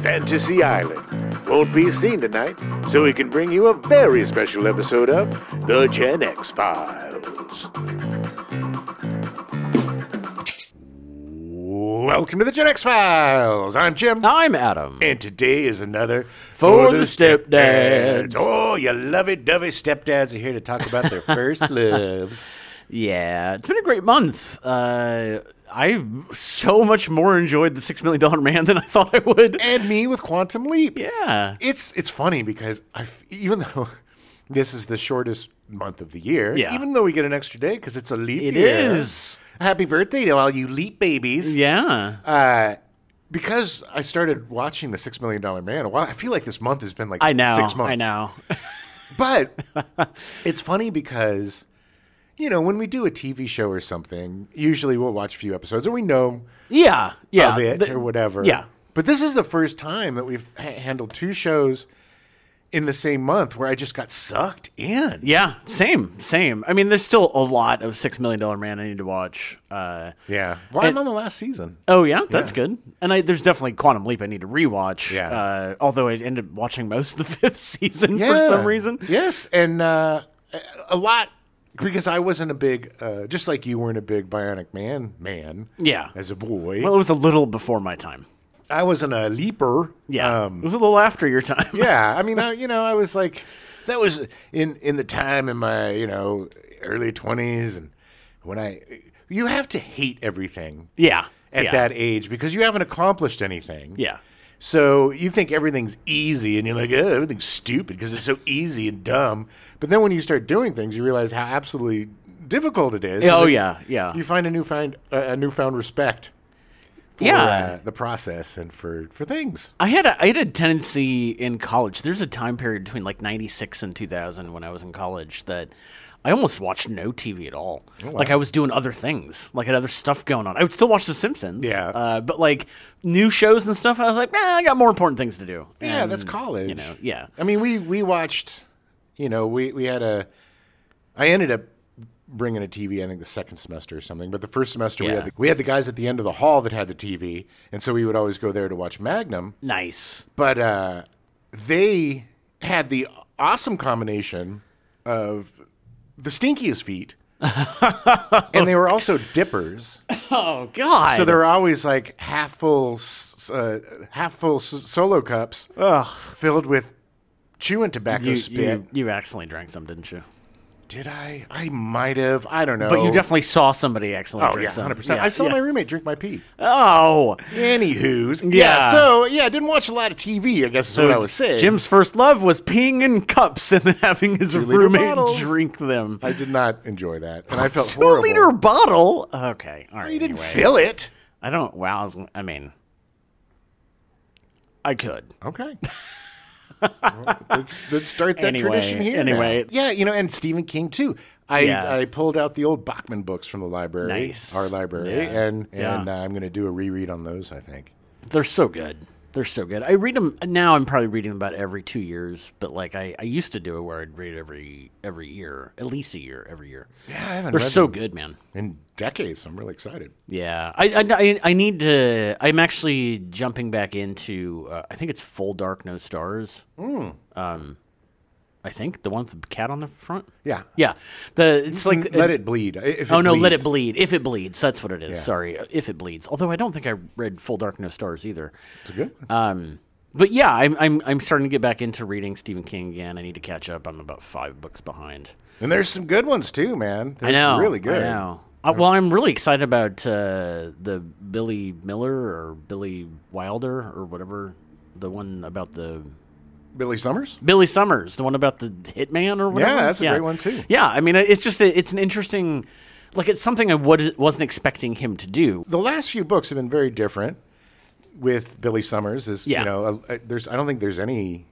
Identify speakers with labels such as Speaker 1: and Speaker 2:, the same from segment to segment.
Speaker 1: Fantasy Island won't be seen tonight, so we can bring you a very special episode of The Gen X Files. Welcome to The Gen X Files. I'm Jim.
Speaker 2: I'm Adam.
Speaker 1: And today is another
Speaker 2: For the Stepdads.
Speaker 1: Oh, you lovey-dovey stepdads are here to talk about their first loves.
Speaker 2: Yeah, it's been a great month. I so much more enjoyed the $6 Million Man than I thought I would.
Speaker 1: And me with Quantum Leap.
Speaker 2: Yeah.
Speaker 1: It's funny because even though this is the shortest month of the year, even though we get an extra day because it's a leap year. It
Speaker 2: is.
Speaker 1: Happy birthday to all you leap babies.
Speaker 2: Yeah.
Speaker 1: Because I started watching the $6 Million Man a while, I feel like this month has been like 6 months.
Speaker 2: I know.
Speaker 1: But it's funny because, you know, when we do a TV show or something, usually we'll watch a few episodes and we know of it or whatever.
Speaker 2: Yeah.
Speaker 1: But this is the first time that we've handled two shows in the same month where I just got sucked in.
Speaker 2: Yeah, same. I mean, there's still a lot of $6 Million Man I need to watch.
Speaker 1: Yeah. Well, I'm on the last season.
Speaker 2: Oh, yeah? That's good. And there's definitely Quantum Leap I need to rewatch.
Speaker 1: Yeah.
Speaker 2: Although I ended up watching most of the fifth season for some reason.
Speaker 1: Yes, and a lot, because I wasn't a big, just like you weren't a big Bionic Man as a boy.
Speaker 2: Well, it was a little before my time.
Speaker 1: I wasn't a leaper.
Speaker 2: Yeah, it was a little after your time.
Speaker 1: Yeah, I mean, I was like, that was in the time in my, early 20s, and when you have to hate everything.
Speaker 2: Yeah.
Speaker 1: At that age, because you haven't accomplished anything.
Speaker 2: Yeah.
Speaker 1: So you think everything's easy, and you're like, oh, everything's stupid because it's so easy and dumb. But then when you start doing things, you realize how absolutely difficult it is.
Speaker 2: Oh, yeah.
Speaker 1: You find a newfound respect for the process and for things. I had
Speaker 2: a tendency in college. There's a time period between like 96 and 2000 when I was in college that I almost watched no TV at all. Oh, wow. Like I was doing other things, like I had other stuff going on. I would still watch The Simpsons.
Speaker 1: Yeah.
Speaker 2: But like new shows and stuff, I was like, I got more important things to do.
Speaker 1: Yeah,
Speaker 2: and,
Speaker 1: that's college.
Speaker 2: Yeah.
Speaker 1: I mean, we watched, we had I ended up bringing a TV, I think the second semester or something. But the first semester we had the guys at the end of the hall that had the TV, and so we would always go there to watch Magnum.
Speaker 2: Nice.
Speaker 1: But they had the awesome combination of the stinkiest feet, and they were also dippers.
Speaker 2: Oh God!
Speaker 1: So they were always like half full Solo cups, filled with chewing tobacco spit.
Speaker 2: You accidentally drank some, didn't you?
Speaker 1: Did I? I might have. I don't know.
Speaker 2: But you definitely saw somebody accidentally drink some.
Speaker 1: 100%. I saw my roommate drink my pee.
Speaker 2: Oh.
Speaker 1: Anywho's. Yeah. So, I didn't watch a lot of TV, I guess is what I was saying.
Speaker 2: Jim's first love was peeing in cups and then having his roommate drink them.
Speaker 1: I did not enjoy that. And I felt horrible.
Speaker 2: 2-liter bottle? Okay. All right.
Speaker 1: You didn't fill it.
Speaker 2: I don't. Wow. I could.
Speaker 1: Okay. Well, let's start that tradition here.
Speaker 2: Anyway,
Speaker 1: now. Yeah, and Stephen King too. I pulled out the old Bachman books from the library, our library, and I'm going to do a reread on those. I think
Speaker 2: they're so good. I read them now. I'm probably reading them about every 2 years, but like I used to do it where I'd read every year, at least a year every year.
Speaker 1: Yeah, I haven't.
Speaker 2: They're so good, man.
Speaker 1: In decades, I'm really excited.
Speaker 2: Yeah, I need to. I'm actually jumping back into. I think it's Full Dark No Stars. I think the one with the cat on the front.
Speaker 1: Yeah.
Speaker 2: It's like
Speaker 1: Let It Bleed.
Speaker 2: Let It Bleed. If It Bleeds, that's what it is. Yeah. Sorry, If It Bleeds. Although I don't think I read Full Dark No Stars either.
Speaker 1: It's a good one.
Speaker 2: But yeah, I'm starting to get back into reading Stephen King again. I need to catch up. I'm about 5 books behind.
Speaker 1: And there's some good ones too, man.
Speaker 2: I know.
Speaker 1: Really good.
Speaker 2: I know. Well, I'm really excited about the Billy Miller or Billy Wilder or whatever, the one about the.
Speaker 1: Billy Summers,
Speaker 2: the one about the hitman or whatever.
Speaker 1: Yeah, that's a great one too.
Speaker 2: Yeah, I mean, it's just it's an interesting, like it's something I wasn't expecting him to do.
Speaker 1: The last few books have been very different with Billy Summers. I don't think there's any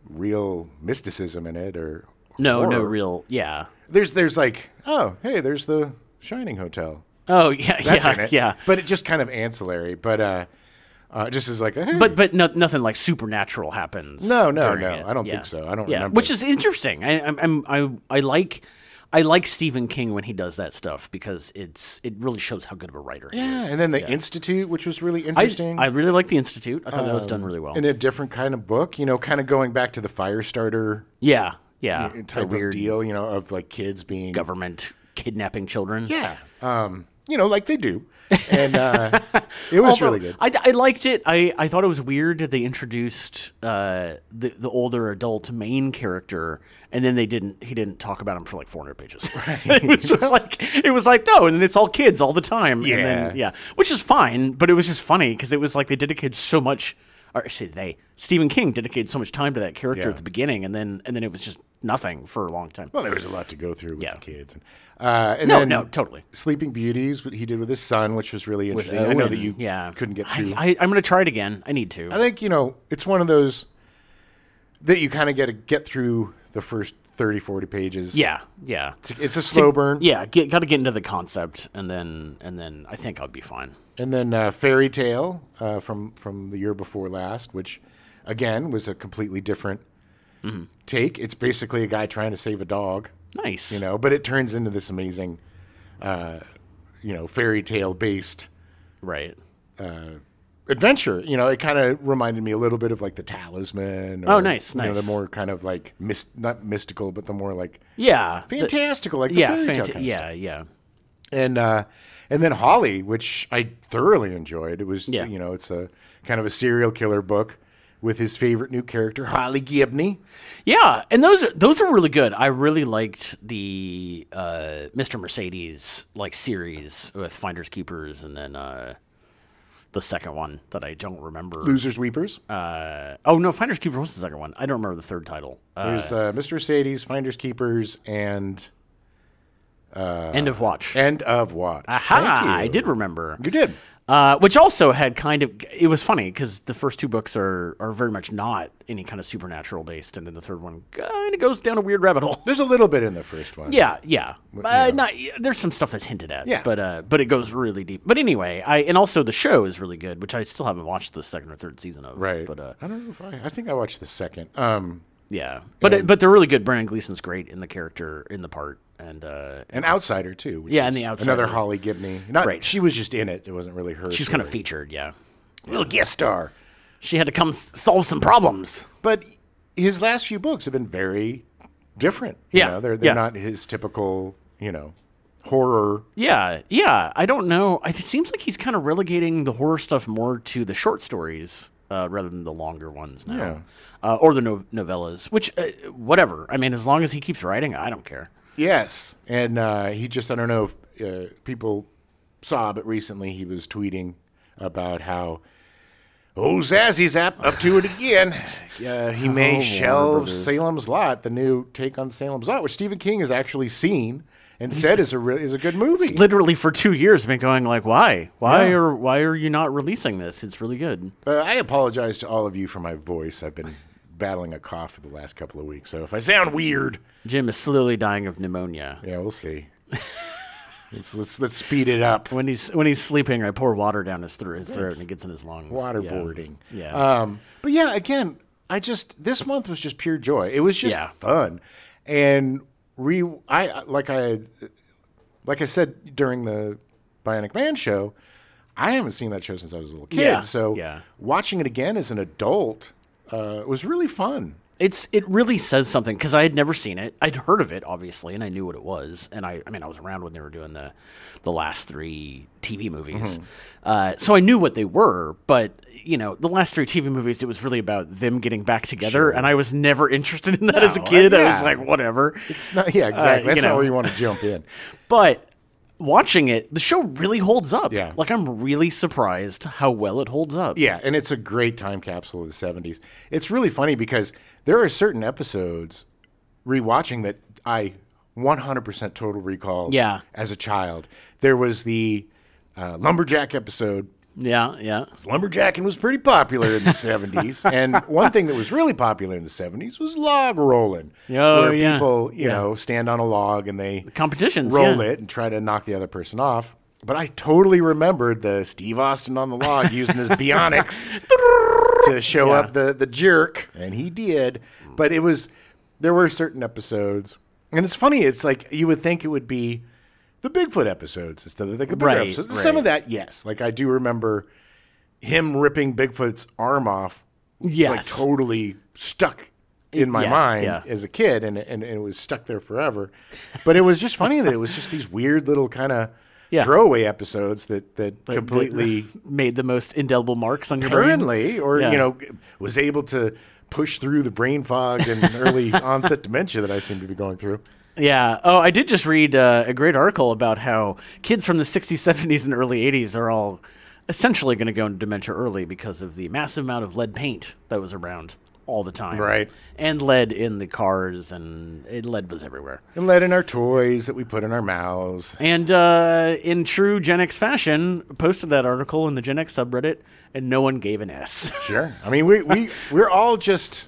Speaker 1: real mysticism in it or
Speaker 2: no
Speaker 1: horror.
Speaker 2: Real. Yeah,
Speaker 1: there's like there's the Shining Hotel.
Speaker 2: Oh yeah,
Speaker 1: that's in it.
Speaker 2: Yeah,
Speaker 1: but it's just kind of ancillary. But just as like a hey.
Speaker 2: But nothing like supernatural happens.
Speaker 1: No. I don't think so. I don't remember.
Speaker 2: Which is interesting. I I like Stephen King when he does that stuff because it really shows how good of a writer he is.
Speaker 1: Yeah, and then the Institute, which was really interesting.
Speaker 2: I really like the Institute. I thought that was done really well.
Speaker 1: In a different kind of book, kind of going back to the Firestarter
Speaker 2: Yeah.
Speaker 1: type of deal, of like kids being
Speaker 2: government kidnapping children.
Speaker 1: Yeah. Like they do. And it was really good.
Speaker 2: I liked it. I thought it was weird that they introduced the older adult main character, and then he didn't talk about him for like 400 pages. Right. it was like no, and then it's all kids all the time.
Speaker 1: Yeah.
Speaker 2: And then, which is fine, but it was just funny because it was like they dedicated so much. Or actually, Stephen King dedicated so much time to that character at the beginning, and then it was just nothing for a long time.
Speaker 1: Well, there was a lot to go through with the kids.
Speaker 2: And
Speaker 1: no,
Speaker 2: totally.
Speaker 1: Sleeping Beauties, what he did with his son, which was really interesting. I know that you couldn't get through.
Speaker 2: I'm going to try it again. I need to.
Speaker 1: I think, it's one of those that you kind of get through the first 30, 40 pages.
Speaker 2: Yeah.
Speaker 1: It's a slow burn.
Speaker 2: Yeah, got to get into the concept, and then I think I'll be fine.
Speaker 1: And then Fairy Tale from the year before last, which, again, was a completely different take. It's basically a guy trying to save a dog.
Speaker 2: Nice.
Speaker 1: But it turns into this amazing, fairy tale based adventure. It kind of reminded me a little bit of like The Talisman. Or,
Speaker 2: nice.
Speaker 1: The more kind of like not mystical, but the more like fantastical, like
Speaker 2: the
Speaker 1: fairy tale kind of
Speaker 2: stuff.
Speaker 1: And then Holly, which I thoroughly enjoyed. It was it's a kind of a serial killer book with his favorite new character, Holly Gibney.
Speaker 2: Yeah, and those are really good. I really liked the Mr. Mercedes series with Finders Keepers, and then the second one that I don't remember.
Speaker 1: Losers Weepers.
Speaker 2: No, Finders Keepers was the second one. I don't remember the third title.
Speaker 1: There's Mr. Mercedes, Finders Keepers, and
Speaker 2: End of Watch.
Speaker 1: End of Watch.
Speaker 2: Aha! I did remember.
Speaker 1: You did.
Speaker 2: Which also had it was funny because the first two books are very much not any kind of supernatural based, and then the third one kind of goes down a weird rabbit hole.
Speaker 1: There's a little bit in the first one.
Speaker 2: Yeah. There's some stuff that's hinted at, but it goes really deep. But anyway, and also the show is really good, which I still haven't watched the second or third season of.
Speaker 1: Right.
Speaker 2: But
Speaker 1: I don't know if I think I watched the second.
Speaker 2: Yeah, but they're really good. Brendan Gleeson's great in the character, in the part, and
Speaker 1: an Outsider too.
Speaker 2: And the Outsider,
Speaker 1: another Holly Gibney. She was just in it. It wasn't really her.
Speaker 2: She's kind of featured,
Speaker 1: little guest star.
Speaker 2: She had to come solve some problems.
Speaker 1: But his last few books have been very different. They're not his typical, horror.
Speaker 2: Yeah. I don't know. It seems like he's kind of relegating the horror stuff more to the short stories. Rather than the longer ones now, or the novellas, which, whatever. I mean, as long as he keeps writing, I don't care.
Speaker 1: Yes, and he just, I don't know if people saw, but recently he was tweeting about how, Zazzy's up to it again. He may shelve Salem's Lot, the new take on Salem's Lot, which Stephen King has actually seen and said is a good movie.
Speaker 2: Literally for 2 years, I've been going like, why are you not releasing this? It's really good.
Speaker 1: I apologize to all of you for my voice. I've been battling a cough for the last couple of weeks, so if I sound weird,
Speaker 2: Jim is slowly dying of pneumonia.
Speaker 1: Yeah, we'll see. let's speed it up.
Speaker 2: When he's sleeping, I pour water down his throat, and it gets in his lungs.
Speaker 1: Waterboarding.
Speaker 2: Yeah.
Speaker 1: But yeah, again, this month was just pure joy. It was just fun, and. Like I said during the Bionic Man show, I haven't seen that show since I was a little kid. Watching it again as an adult was really fun.
Speaker 2: It really says something because I had never seen it. I'd heard of it obviously, and I knew what it was. And I was around when they were doing the last 3 TV movies, so I knew what they were. But the last 3 TV movies, it was really about them getting back together, and I was never interested in that as a kid. I was like, whatever.
Speaker 1: It's not. Yeah, exactly. That's not where you want to jump in.
Speaker 2: But watching it, the show really holds up.
Speaker 1: Yeah.
Speaker 2: Like, I'm really surprised how well it holds up.
Speaker 1: Yeah, and it's a great time capsule of the 70s. It's really funny because there are certain episodes rewatching that I 100% total recall as a child. There was the Lumberjack episode.
Speaker 2: Yeah.
Speaker 1: Lumberjacking was pretty popular in the 70s. And one thing that was really popular in the 70s was log rolling. Where people, stand on a log and they
Speaker 2: competitions,
Speaker 1: roll it and try to knock the other person off. But I totally remembered the Steve Austin on the log using his bionics to show up the jerk. And he did. But there were certain episodes And it's funny. It's like you would think it would be the Bigfoot episodes instead of like the bigger episodes. Right. Some of that, yes. Like I do remember him ripping Bigfoot's arm off.
Speaker 2: Yes.
Speaker 1: Like totally stuck in my mind as a kid, and it was stuck there forever. But it was just funny that it was just these weird little kind of throwaway episodes that completely
Speaker 2: made the most indelible marks on your brain.
Speaker 1: Or was able to push through the brain fog and early onset dementia that I seem to be going through.
Speaker 2: Yeah. Oh, I did just read a great article about how kids from the 60s, 70s, and early 80s are all essentially going to go into dementia early because of the massive amount of lead paint that was around all the time.
Speaker 1: Right.
Speaker 2: And lead in the cars, and lead was everywhere.
Speaker 1: And lead in our toys that we put in our mouths.
Speaker 2: And in true Gen X fashion, posted that article in the Gen X subreddit, and no one gave an S.
Speaker 1: Sure. I mean, we're all just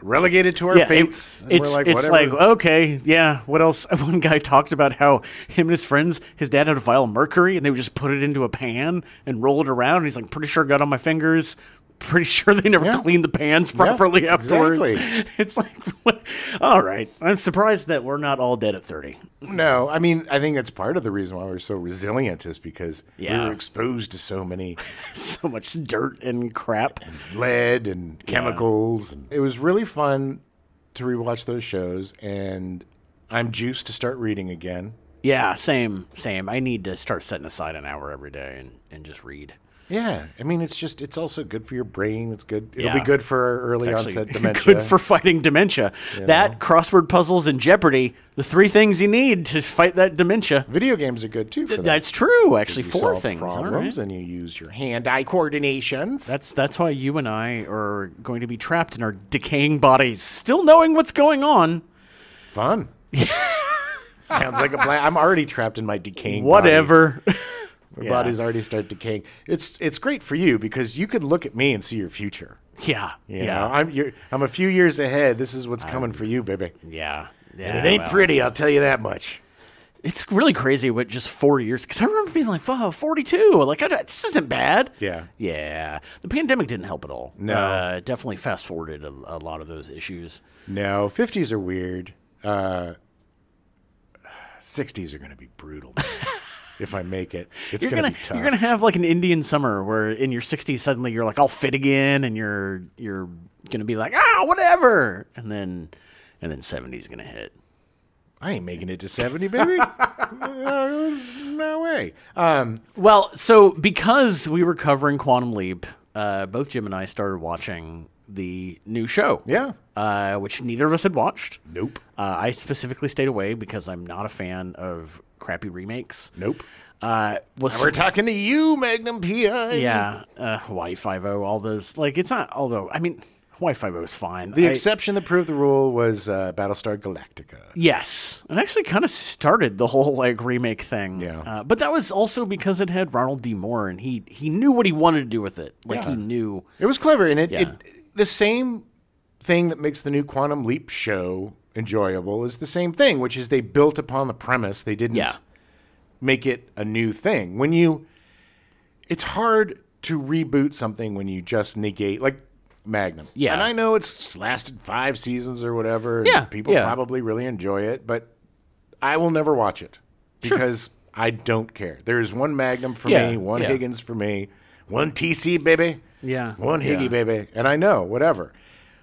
Speaker 1: relegated to our fates.
Speaker 2: It's like, okay, yeah, what else? One guy talked about how him and his friends, his dad had a vial of mercury, and they would just put it into a pan and roll it around. And he's like, pretty sure it got on my fingers. Pretty sure they never cleaned the pans properly afterwards.
Speaker 1: Exactly.
Speaker 2: It's like, what? All right. I'm surprised that we're not all dead at 30.
Speaker 1: No, I mean, I think that's part of the reason why we're so resilient is because we were exposed to so many...
Speaker 2: so much dirt and crap.
Speaker 1: And lead and chemicals. And it was really fun to rewatch those shows, and I'm juiced to start reading again.
Speaker 2: Yeah, same. I need to start setting aside an hour every day and just read.
Speaker 1: Yeah, I mean, it's also good for your brain. It's good. It'll be good for early onset dementia.
Speaker 2: Good for fighting dementia. That, crossword puzzles, and Jeopardy, the three things you need to fight that dementia.
Speaker 1: Video games are good too. For
Speaker 2: That's true. Actually, four things.
Speaker 1: Problems, and you use your hand-eye coordinations.
Speaker 2: That's why you and I are going to be trapped in our decaying bodies, still knowing what's going on.
Speaker 1: Fun. Sounds like a plan. I'm already trapped in my decaying.
Speaker 2: Whatever.
Speaker 1: Body. My body's already started decaying. It's great for you because you could look at me and see your future.
Speaker 2: Yeah,
Speaker 1: you know, I'm a few years ahead. This is what's coming for you, baby.
Speaker 2: Yeah.
Speaker 1: And it ain't pretty, I'll tell you that much.
Speaker 2: It's really crazy with just 4 years because I remember being like, 42. Like, this isn't bad.
Speaker 1: Yeah.
Speaker 2: The pandemic didn't help at all.
Speaker 1: No.
Speaker 2: Definitely fast forwarded a lot of those issues.
Speaker 1: No, 50s are weird. 60s are going to be brutal. If I make it, it's going to be tough.
Speaker 2: You're going to have like an Indian summer where in your 60s suddenly you're like all fit again, and you're going to be like, whatever, and then 70 is going to hit.
Speaker 1: I ain't making it to 70, baby. No way.
Speaker 2: Well, so because we were covering Quantum Leap, both Jim and I started watching the new show.
Speaker 1: Yeah.
Speaker 2: Which neither of us had watched.
Speaker 1: Nope.
Speaker 2: I specifically stayed away because I'm not a fan of crappy remakes.
Speaker 1: Nope. We're talking to you, Magnum PI.
Speaker 2: Yeah. Hawaii Five-0, all those. Like, it's not, although, I mean, Hawaii Five-0 is fine.
Speaker 1: The exception that proved the rule was Battlestar Galactica.
Speaker 2: Yes. It actually kind of started the whole, like, remake thing.
Speaker 1: Yeah.
Speaker 2: But that was also because it had Ronald D. Moore, and he knew what he wanted to do with it. Like, he knew.
Speaker 1: It was clever, and it the same thing that makes the new Quantum Leap show enjoyable is the same thing, which is they built upon the premise. They didn't make it a new thing. It's hard to reboot something when you just negate, like Magnum.
Speaker 2: Yeah.
Speaker 1: And I know it's lasted 5 seasons or whatever. And
Speaker 2: yeah.
Speaker 1: People probably really enjoy it, but I will never watch it because I don't care. There's one Magnum for me, one Higgins for me, one TC, baby.
Speaker 2: Yeah.
Speaker 1: One Higgy, baby. And I know, whatever.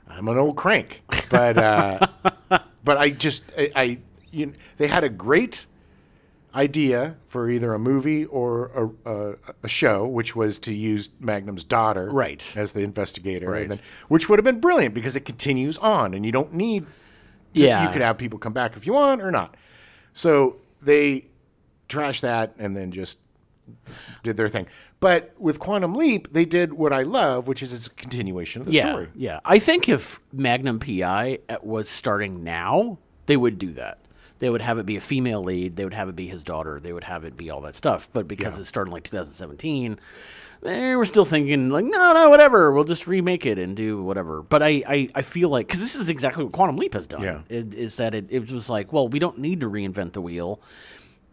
Speaker 1: I'm an old crank. But but they had a great idea for either a movie or a show, which was to use Magnum's daughter as the investigator, and which would have been brilliant because it continues on, and you don't need to, you could have people come back if you want or not. So they trashed that and then just did their thing. But with Quantum Leap, they did what I love, which is it's a continuation of the story.
Speaker 2: Yeah, I think if Magnum PI was starting now, they would do that. They would have it be a female lead. They would have it be his daughter. They would have it be all that stuff. But because it started in like 2017, they were still thinking like, no, whatever. We'll just remake it and do whatever. But I feel like, because this is exactly what Quantum Leap has done, is that it was like, well, we don't need to reinvent the wheel.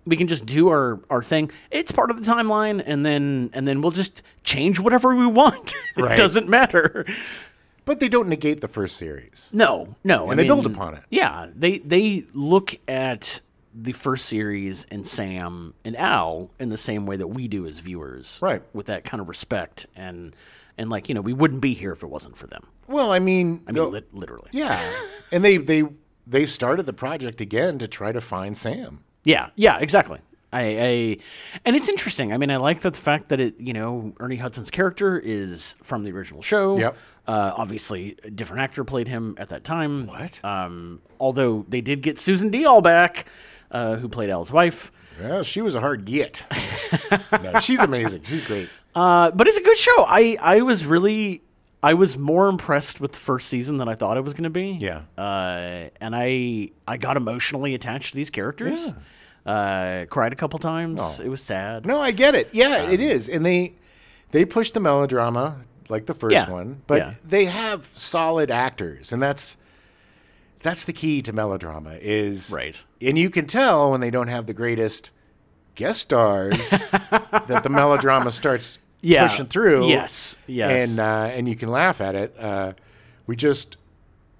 Speaker 2: We can just do our thing. It's part of the timeline, and then we'll just change whatever we want. It doesn't matter.
Speaker 1: But they don't negate the first series.
Speaker 2: No.
Speaker 1: And they build upon it.
Speaker 2: Yeah, they look at the first series and Sam and Al in the same way that we do as viewers.
Speaker 1: Right.
Speaker 2: With that kind of respect and like, we wouldn't be here if it wasn't for them.
Speaker 1: Well, I mean,
Speaker 2: literally.
Speaker 1: Yeah. And they started the project again to try to find Sam.
Speaker 2: Yeah, exactly. And it's interesting. I mean, I like the fact that Ernie Hudson's character is from the original show.
Speaker 1: Yep.
Speaker 2: Obviously, a different actor played him at that time.
Speaker 1: What?
Speaker 2: Although they did get Susan Diol back, who played Al's wife.
Speaker 1: Well, she was a hard get. No, she's amazing. She's great.
Speaker 2: But it's a good show. I was more impressed with the first season than I thought it was going to be.
Speaker 1: Yeah.
Speaker 2: And I got emotionally attached to these characters. Yeah. Cried a couple times. Oh. It was sad.
Speaker 1: No, I get it. Yeah, it is. And they push the melodrama like the first one, but they have solid actors, and that's the key to melodrama is
Speaker 2: right.
Speaker 1: And you can tell when they don't have the greatest guest stars that the melodrama starts pushing through.
Speaker 2: Yes.
Speaker 1: And you can laugh at it. We just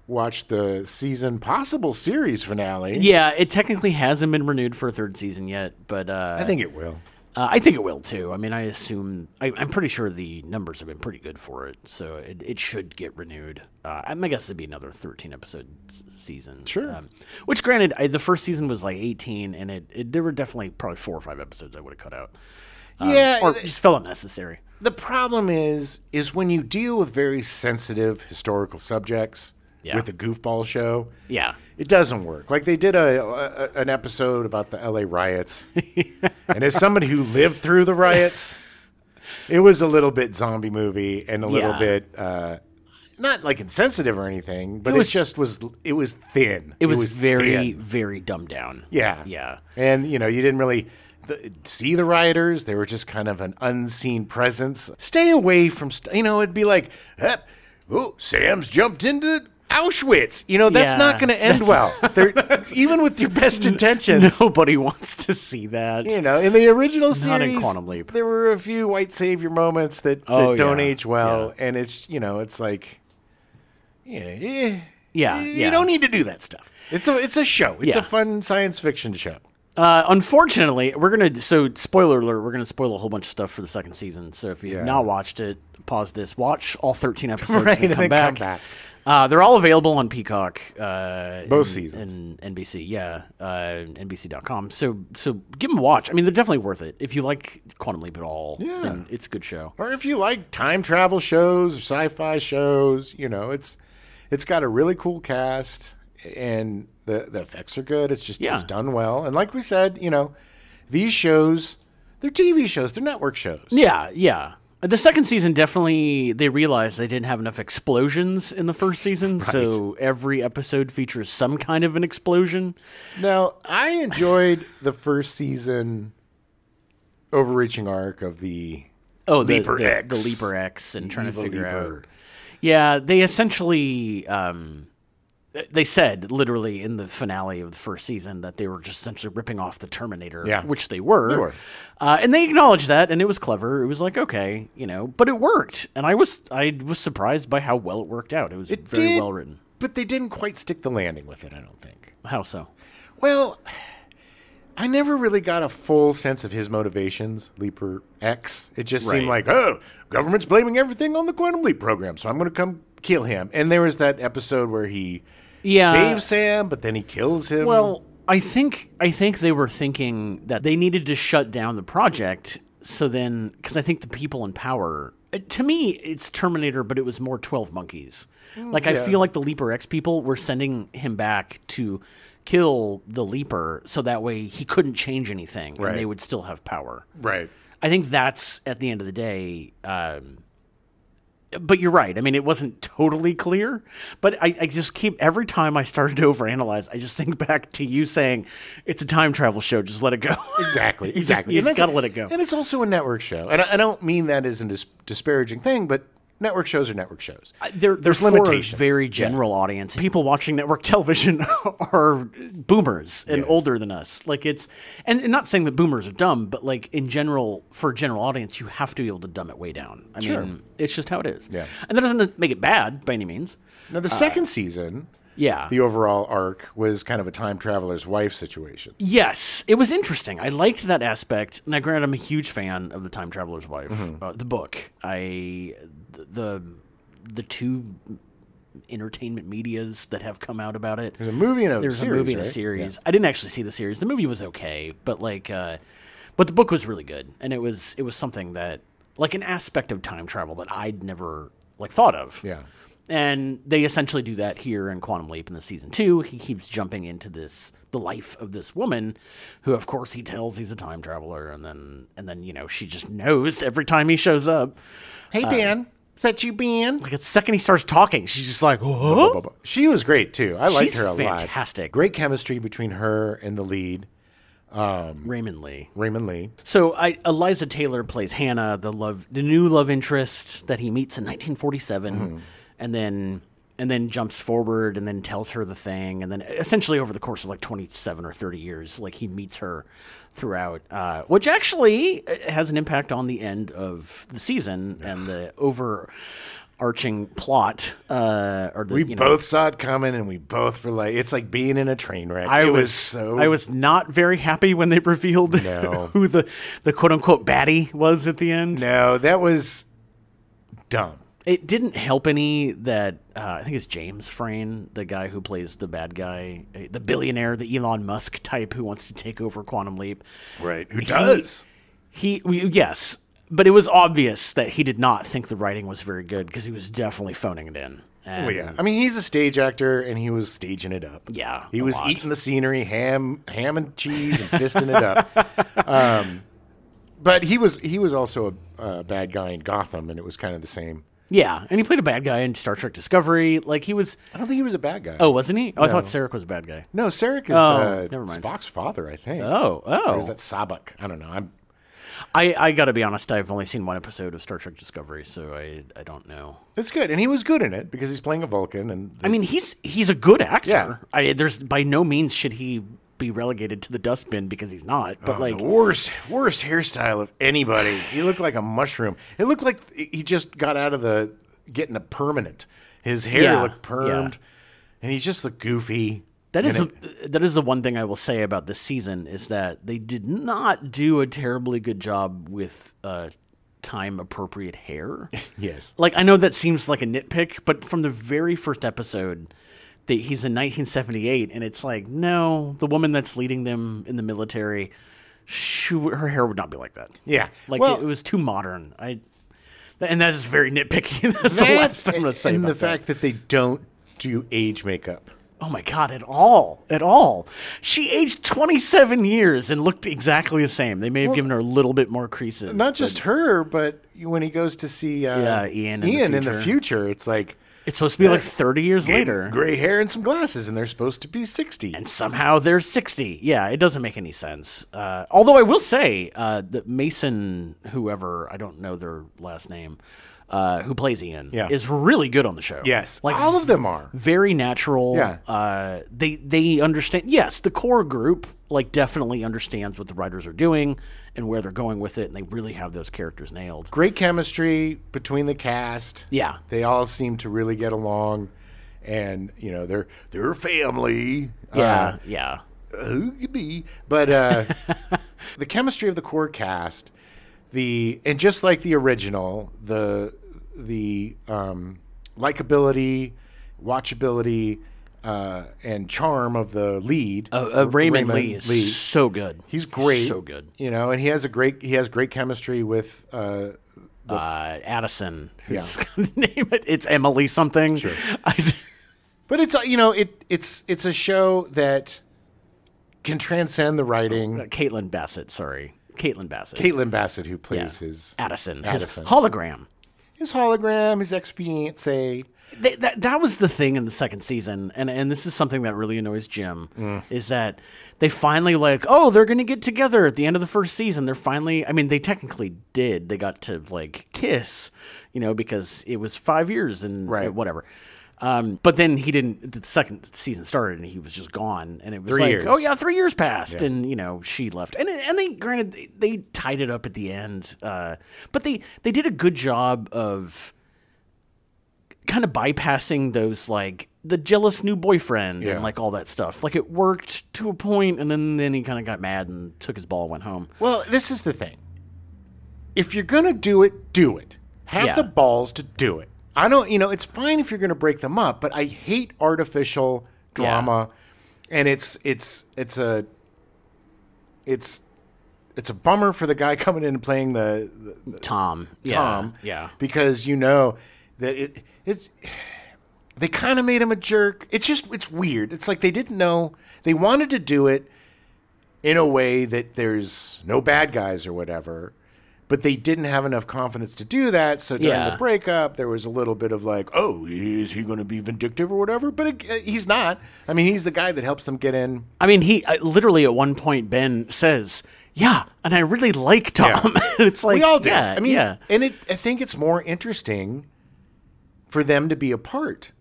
Speaker 1: watched the possible series finale.
Speaker 2: Yeah, it technically hasn't been renewed for a third season yet, but
Speaker 1: I think it will.
Speaker 2: I think it will too. I mean, I assume I'm pretty sure the numbers have been pretty good for it, so it should get renewed. I guess it'd be another 13 episode season.
Speaker 1: Sure.
Speaker 2: Which, granted, the first season was like 18, and there were definitely probably 4 or 5 episodes I would have cut out. Or just felt unnecessary.
Speaker 1: The problem is when you deal with very sensitive historical subjects with a goofball show.
Speaker 2: Yeah.
Speaker 1: It doesn't work. Like they did an episode about the LA riots. And as somebody who lived through the riots, it was a little bit zombie movie and a little bit not like insensitive or anything, but it was thin.
Speaker 2: It was very, very dumbed down.
Speaker 1: Yeah.
Speaker 2: Yeah.
Speaker 1: And you didn't really see the rioters. They were just kind of an unseen presence. Stay away from it'd be like, Sam's jumped into Auschwitz. That's not going to end well. Even with your best intentions.
Speaker 2: Nobody wants to see that.
Speaker 1: In the original series,
Speaker 2: not in Quantum Leap.
Speaker 1: There were a few white savior moments that don't age well, and it's it's like, you don't need to do that stuff. It's a show. It's a fun science fiction show.
Speaker 2: Unfortunately, spoiler alert, we're going to spoil a whole bunch of stuff for the second season. So if you've not watched it, pause this, watch all 13 episodes, and come back. They're all available on Peacock.
Speaker 1: Both seasons.
Speaker 2: And NBC, NBC.com. So give them a watch. I mean, they're definitely worth it. If you like Quantum Leap at all, then it's a good show.
Speaker 1: Or if you like time travel shows or sci-fi shows, it's got a really cool cast, and the effects are good. It's just it's done well. And like we said, these shows, they're TV shows. They're network shows.
Speaker 2: Yeah. The second season, definitely, they realized they didn't have enough explosions in the first season, so every episode features some kind of an explosion.
Speaker 1: Now, I enjoyed the first season overreaching arc of the Leaper X.
Speaker 2: The Leaper X and trying to figure
Speaker 1: Leaper.
Speaker 2: out. Yeah, they essentially... they said, literally, in the finale of the first season that they were just essentially ripping off the Terminator, which they were.
Speaker 1: They were.
Speaker 2: And they acknowledged that, and it was clever. It was like, okay, but it worked. And I was surprised by how well it worked out. It was very well written.
Speaker 1: But they didn't quite stick the landing with it, I don't think.
Speaker 2: How so?
Speaker 1: Well, I never really got a full sense of his motivations, Leaper X. It just seemed like, government's blaming everything on the Quantum Leap program, so I'm going to come kill him. And there was that episode where he saves Sam, but then he kills him.
Speaker 2: Well, I think they were thinking that they needed to shut down the project. So then, because I think the people in power, to me, it's Terminator, but it was more 12 Monkeys. I feel like the Leaper X people were sending him back to kill the Leaper, so that way he couldn't change anything, and they would still have power.
Speaker 1: Right.
Speaker 2: I think that's, at the end of the day... But you're right. I mean, it wasn't totally clear, but I just every time I started to overanalyze, I just think back to you saying, it's a time travel show, just let it go.
Speaker 1: Exactly.
Speaker 2: You just got to let it go.
Speaker 1: And it's also a network show. And I don't mean that as a disparaging thing, but network shows are network shows.
Speaker 2: There's
Speaker 1: limitations.
Speaker 2: For a very general audience. People watching network television are boomers and older than us. Like and not saying that boomers are dumb, but like in general, for a general audience, you have to be able to dumb it way down. I mean, it's just how it is.
Speaker 1: Yeah.
Speaker 2: And that doesn't make it bad by any means.
Speaker 1: Now, the second season,
Speaker 2: the
Speaker 1: overall arc was kind of a time traveler's wife situation.
Speaker 2: Yes, it was interesting. I liked that aspect. Now, granted, I'm a huge fan of the Time Traveler's Wife, the book. The two entertainment medias that have come out about it.
Speaker 1: There's a movie and a series.
Speaker 2: And a series. Yeah. I didn't actually see the series. The movie was okay, but but the book was really good, and it was something that, like, an aspect of time travel that I'd never thought of.
Speaker 1: Yeah.
Speaker 2: And they essentially do that here in Quantum Leap in the season 2. He keeps jumping into the life of this woman, who, of course, he tells he's a time traveler, and then she just knows every time he shows up.
Speaker 1: Hey, Ben, is that you, Ben?
Speaker 2: Like, the second he starts talking, she's just like, "Whoa!"
Speaker 1: She was great too. I liked her a lot.
Speaker 2: Fantastic.
Speaker 1: Great chemistry between her and the lead,
Speaker 2: Raymond Lee.
Speaker 1: So
Speaker 2: Eliza Taylor plays Hannah, the new love interest that he meets in 1947. And then jumps forward and then tells her the thing. And then essentially over the course of like 27 or 30 years, like he meets her throughout, which actually has an impact on the end of the season and the overarching plot.
Speaker 1: We both saw it coming, and we both were like, it's like being in a train wreck.
Speaker 2: I was not very happy when they revealed who the quote unquote baddie was at the end.
Speaker 1: No, that was dumb.
Speaker 2: It didn't help any that I think it's James Frain, the guy who plays the bad guy, the billionaire, the Elon Musk type who wants to take over Quantum Leap.
Speaker 1: Right, who does.
Speaker 2: Yes, but it was obvious that he did not think the writing was very good because he was definitely phoning it in.
Speaker 1: Yeah. I mean, he's a stage actor, and he was staging it up.
Speaker 2: Yeah,
Speaker 1: he was eating the scenery, ham and cheese, and fisting it up. But he was also a bad guy in Gotham, and it was kind of the same.
Speaker 2: Yeah, and he played a bad guy in Star Trek Discovery. Like, he was...
Speaker 1: I don't think he was a bad guy.
Speaker 2: Oh, wasn't he? Oh, no. I thought Sarek was a bad guy.
Speaker 1: No, Sarek is
Speaker 2: never mind.
Speaker 1: Spock's father, I think.
Speaker 2: Oh.
Speaker 1: Or is that Sabak? I don't know.
Speaker 2: I got to be honest, I've only seen one episode of Star Trek Discovery, so I don't know.
Speaker 1: It's good, and he was good in it because he's playing a Vulcan. And
Speaker 2: I mean, he's a good actor. Yeah. There's by no means should he be relegated to the dustbin because he's not. But the
Speaker 1: worst hairstyle of anybody. He looked like a mushroom. It looked like he just got out of getting a permanent. His hair looked permed, and he just looked goofy.
Speaker 2: That is the one thing I will say about this season is that they did not do a terribly good job with time appropriate hair.
Speaker 1: Yes.
Speaker 2: Like, I know that seems like a nitpick, but from the very first episode, he's in 1978, and it's like, no, the woman that's leading them in the military, her hair would not be like that.
Speaker 1: Yeah.
Speaker 2: Like, it was too modern. And that is very nitpicky. That's the last I'm going to say about that.
Speaker 1: And the fact that they don't do age makeup.
Speaker 2: Oh, my God, at all. She aged 27 years and looked exactly the same. They may have given her a little bit more creases.
Speaker 1: Not just her, but when he goes to see
Speaker 2: Ian
Speaker 1: in the future, it's like...
Speaker 2: It's supposed to be like 30 years later.
Speaker 1: Gray hair and some glasses, and they're supposed to be 60.
Speaker 2: And somehow they're 60. Yeah, it doesn't make any sense. Although I will say that Mason, whoever, I don't know their last name, who plays Ian, is really good on the show.
Speaker 1: Yes, like all of them are.
Speaker 2: Very natural.
Speaker 1: Yeah.
Speaker 2: They understand. Yes, the core group definitely understands what the writers are doing and where they're going with it, and they really have those characters nailed.
Speaker 1: Great chemistry between the cast.
Speaker 2: Yeah.
Speaker 1: They all seem to really get along, and they're family.
Speaker 2: Yeah.
Speaker 1: Who could be? But the chemistry of the core cast, and just like the original, the likability, watchability, and charm of the lead.
Speaker 2: Raymond Lee is so good.
Speaker 1: He's great.
Speaker 2: So good.
Speaker 1: And he has great chemistry with
Speaker 2: Addison. Who's gonna name it? It's Emily something.
Speaker 1: Sure. But it's it's a show that can transcend the writing.
Speaker 2: Caitlin Bassett, who plays his
Speaker 1: Addison.
Speaker 2: his hologram.
Speaker 1: his hologram, his ex-fiancée.
Speaker 2: That was the thing in the second season, and this is something that really annoys Jim, is that they finally they're going to get together at the end of the first season. They're finally, I mean, they technically did. They got to kiss, because it was 5 years and whatever. But then he didn't. The second season started, and he was just gone. And it was
Speaker 1: 3 years.
Speaker 2: Oh yeah, 3 years passed, and she left. And they tied it up at the end. But they did a good job of kind of bypassing those the jealous new boyfriend and all that stuff. It worked to a point, and then he kind of got mad and took his ball and went home.
Speaker 1: Well, this is the thing. If you're gonna do it, do it. Have the balls to do it. I don't, it's fine if you're going to break them up, but I hate artificial drama, and it's a bummer for the guy coming in and playing the
Speaker 2: Tom,
Speaker 1: because that it's they kind of made him a jerk. It's weird. It's like they didn't know they wanted to do it in a way that there's no bad guys or whatever. But they didn't have enough confidence to do that, so during the breakup, there was a little bit of is he going to be vindictive or whatever? But he's not. I mean, he's the guy that helps them get in.
Speaker 2: I mean, he literally at one point, Ben says, yeah, and I really like Tom.
Speaker 1: Yeah.
Speaker 2: And it's
Speaker 1: we all do.
Speaker 2: Yeah,
Speaker 1: I mean, and I think it's more interesting for them to be apart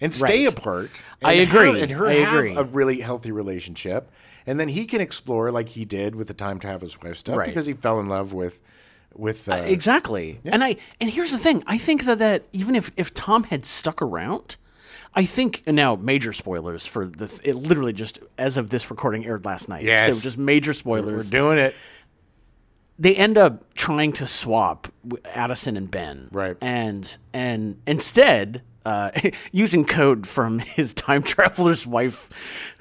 Speaker 1: and stay apart. And
Speaker 2: I agree.
Speaker 1: And her have a really healthy relationship. And then he can explore like he did with the Time to Have His Wife stuff because he fell in love with
Speaker 2: exactly. And here's the thing. I think that even if Tom had stuck around, I think, and now major spoilers for it literally just as of this recording aired last night.
Speaker 1: Yes.
Speaker 2: So just major spoilers.
Speaker 1: We're doing it.
Speaker 2: They end up trying to swap Addison and Ben.
Speaker 1: Right.
Speaker 2: And instead, using code from his time traveler's wife,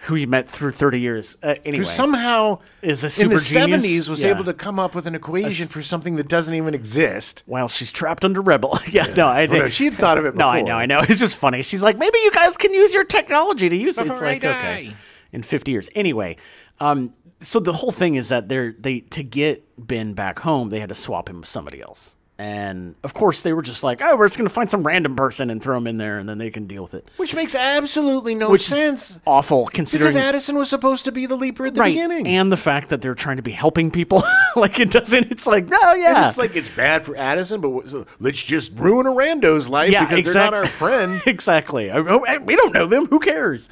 Speaker 2: who he met through 30 years. Anyway,
Speaker 1: who somehow
Speaker 2: is a super
Speaker 1: in the
Speaker 2: genius.
Speaker 1: 70s was able to come up with an equation for something that doesn't even exist.
Speaker 2: While she's trapped under Rebel. No, I did.
Speaker 1: No, she had thought of it before.
Speaker 2: No, I know. It's just funny. She's like, maybe you guys can use your technology to use it. It's like, okay. In 50 years. Anyway, so the whole thing is that they to get Ben back home, they had to swap him with somebody else. And, of course, they were just like, oh, we're just going to find some random person and throw him in there, and then they can deal with it.
Speaker 1: Which makes absolutely no sense.
Speaker 2: Is awful, considering...
Speaker 1: Because Addison was supposed to be the leaper at the beginning.
Speaker 2: And the fact that they're trying to be helping people. It doesn't... It's like, oh, yeah.
Speaker 1: And it's like, it's bad for Addison, but let's just ruin a rando's life because they're not our friend.
Speaker 2: Exactly. We don't know them. Who cares?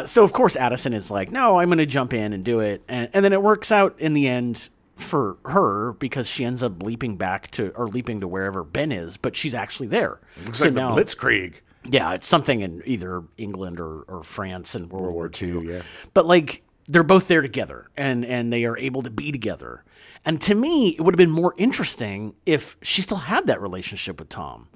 Speaker 2: So, of course, Addison is like, no, I'm going to jump in and do it. And then it works out in the end for her because she ends up leaping to wherever Ben is, but she's actually there.
Speaker 1: It looks like now, the Blitzkrieg.
Speaker 2: Yeah, it's something in either England or France in World War II.
Speaker 1: Yeah.
Speaker 2: But they're both there together and they are able to be together. And to me, it would have been more interesting if she still had that relationship with Tom.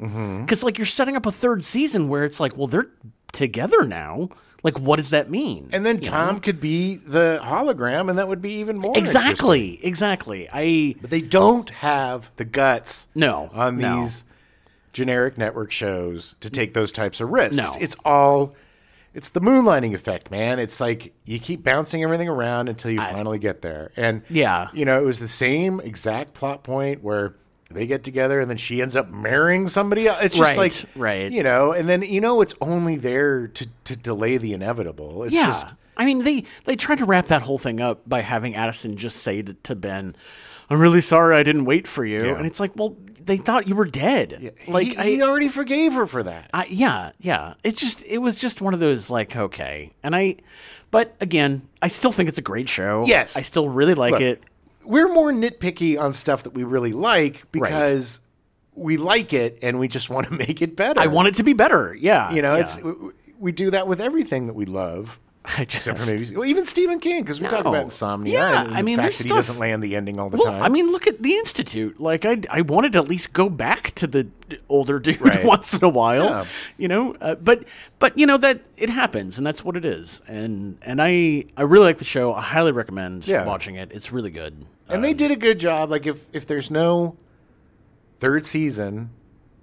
Speaker 2: Because you're setting up a third season where it's like, well, they're together now. What does that mean?
Speaker 1: And then Tom could be the hologram, and that would be even more
Speaker 2: Exactly.
Speaker 1: But they don't have the guts on these
Speaker 2: No.
Speaker 1: generic network shows to take those types of risks.
Speaker 2: No.
Speaker 1: It's the moonlighting effect, man. It's like you keep bouncing everything around until you finally get there. And, it was the same exact plot point where they get together and then she ends up marrying somebody else. It's just
Speaker 2: right.
Speaker 1: And then, it's only there to delay the inevitable. It's just...
Speaker 2: I mean, they tried to wrap that whole thing up by having Addison just say to Ben, I'm really sorry I didn't wait for you. Yeah. And it's like, well, they thought you were dead.
Speaker 1: Yeah. He already forgave her for that.
Speaker 2: Yeah. It was just one of those okay. But again, I still think it's a great show.
Speaker 1: Yes.
Speaker 2: I still really like it.
Speaker 1: We're more nitpicky on stuff that we really like because we like it and we just want to make it better.
Speaker 2: I want it to be better. Yeah.
Speaker 1: We do that with everything that we love. Except for maybe, even Stephen King, because we talk about insomnia.
Speaker 2: Yeah,
Speaker 1: and the fact that he doesn't land the ending all the time.
Speaker 2: I mean, look at The Institute. I wanted to at least go back to the older dude once in a while. Yeah. But that it happens, and that's what it is. And I really like the show. I highly recommend watching it. It's really good.
Speaker 1: And they did a good job. If there's no third season,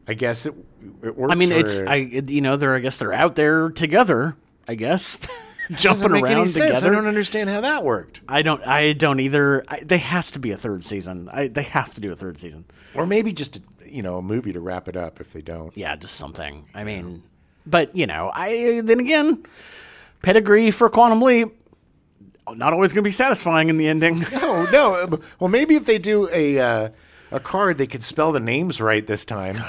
Speaker 1: I guess it works.
Speaker 2: I mean, I guess they're out there together. I guess. jumping
Speaker 1: make any
Speaker 2: around
Speaker 1: sense.
Speaker 2: together.
Speaker 1: I don't understand how that worked.
Speaker 2: I don't either. There has to be a third season. They have to do a third season.
Speaker 1: Or maybe just a movie to wrap it up if they don't.
Speaker 2: Yeah, just something. I mean, but then again, pedigree for Quantum Leap, not always going to be satisfying in the ending.
Speaker 1: No. Well, maybe if they do a card, they could spell the names right this time.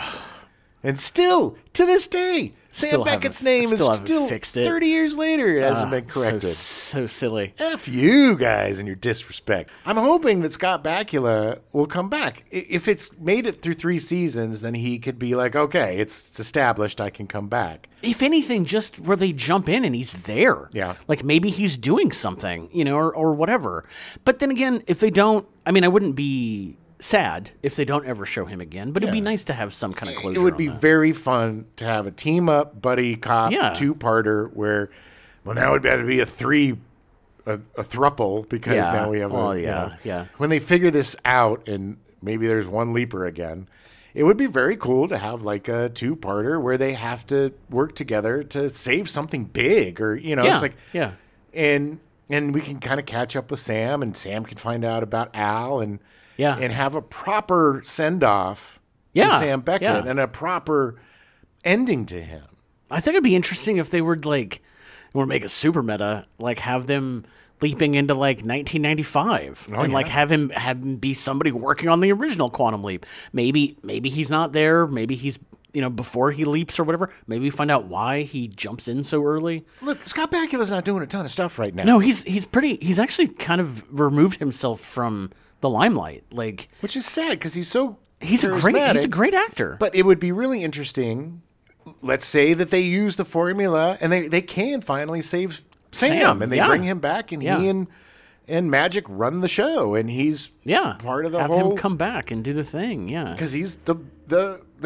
Speaker 1: And still, to this day, Sam Beckett's name is still
Speaker 2: fixed it.
Speaker 1: 30 years later. It hasn't been corrected.
Speaker 2: So silly.
Speaker 1: F you guys and your disrespect. I'm hoping that Scott Bakula will come back. If it's made it through 3 seasons, then he could be like, okay, it's established, I can come back.
Speaker 2: If anything, just where they jump in and he's there.
Speaker 1: Yeah.
Speaker 2: Like maybe he's doing something, or whatever. But then again, if they don't, I mean, I wouldn't be sad if they don't ever show him again, but it'd be nice to have some kind of closure.
Speaker 1: It would be
Speaker 2: that.
Speaker 1: very fun to have a team up buddy cop 2-parter where, well, now it'd better be a thruple because now we have When they figure this out and maybe there's one leaper again, it would be very cool to have like a 2-parter where they have to work together to save something big or it's like and we can kind of catch up with Sam and Sam can find out about Al and have a proper send-off to Sam Beckett and a proper ending to him.
Speaker 2: I think it'd be interesting if they were like, make a super meta, like have them leaping into like 1995 like have him be somebody working on the original Quantum Leap. Maybe he's not there. Maybe he's before he leaps or whatever. Maybe we find out why he jumps in so early.
Speaker 1: Look, Scott Bakula's not doing a ton of stuff right now.
Speaker 2: No, he's actually kind of removed himself from the limelight, like,
Speaker 1: which is sad because he's a
Speaker 2: great actor.
Speaker 1: But it would be really interesting. Let's say that they use the formula and they can finally save Sam and they bring him back and he and Magic run the show and he's part of the
Speaker 2: have
Speaker 1: whole.
Speaker 2: Him come back and do the thing,
Speaker 1: because he's the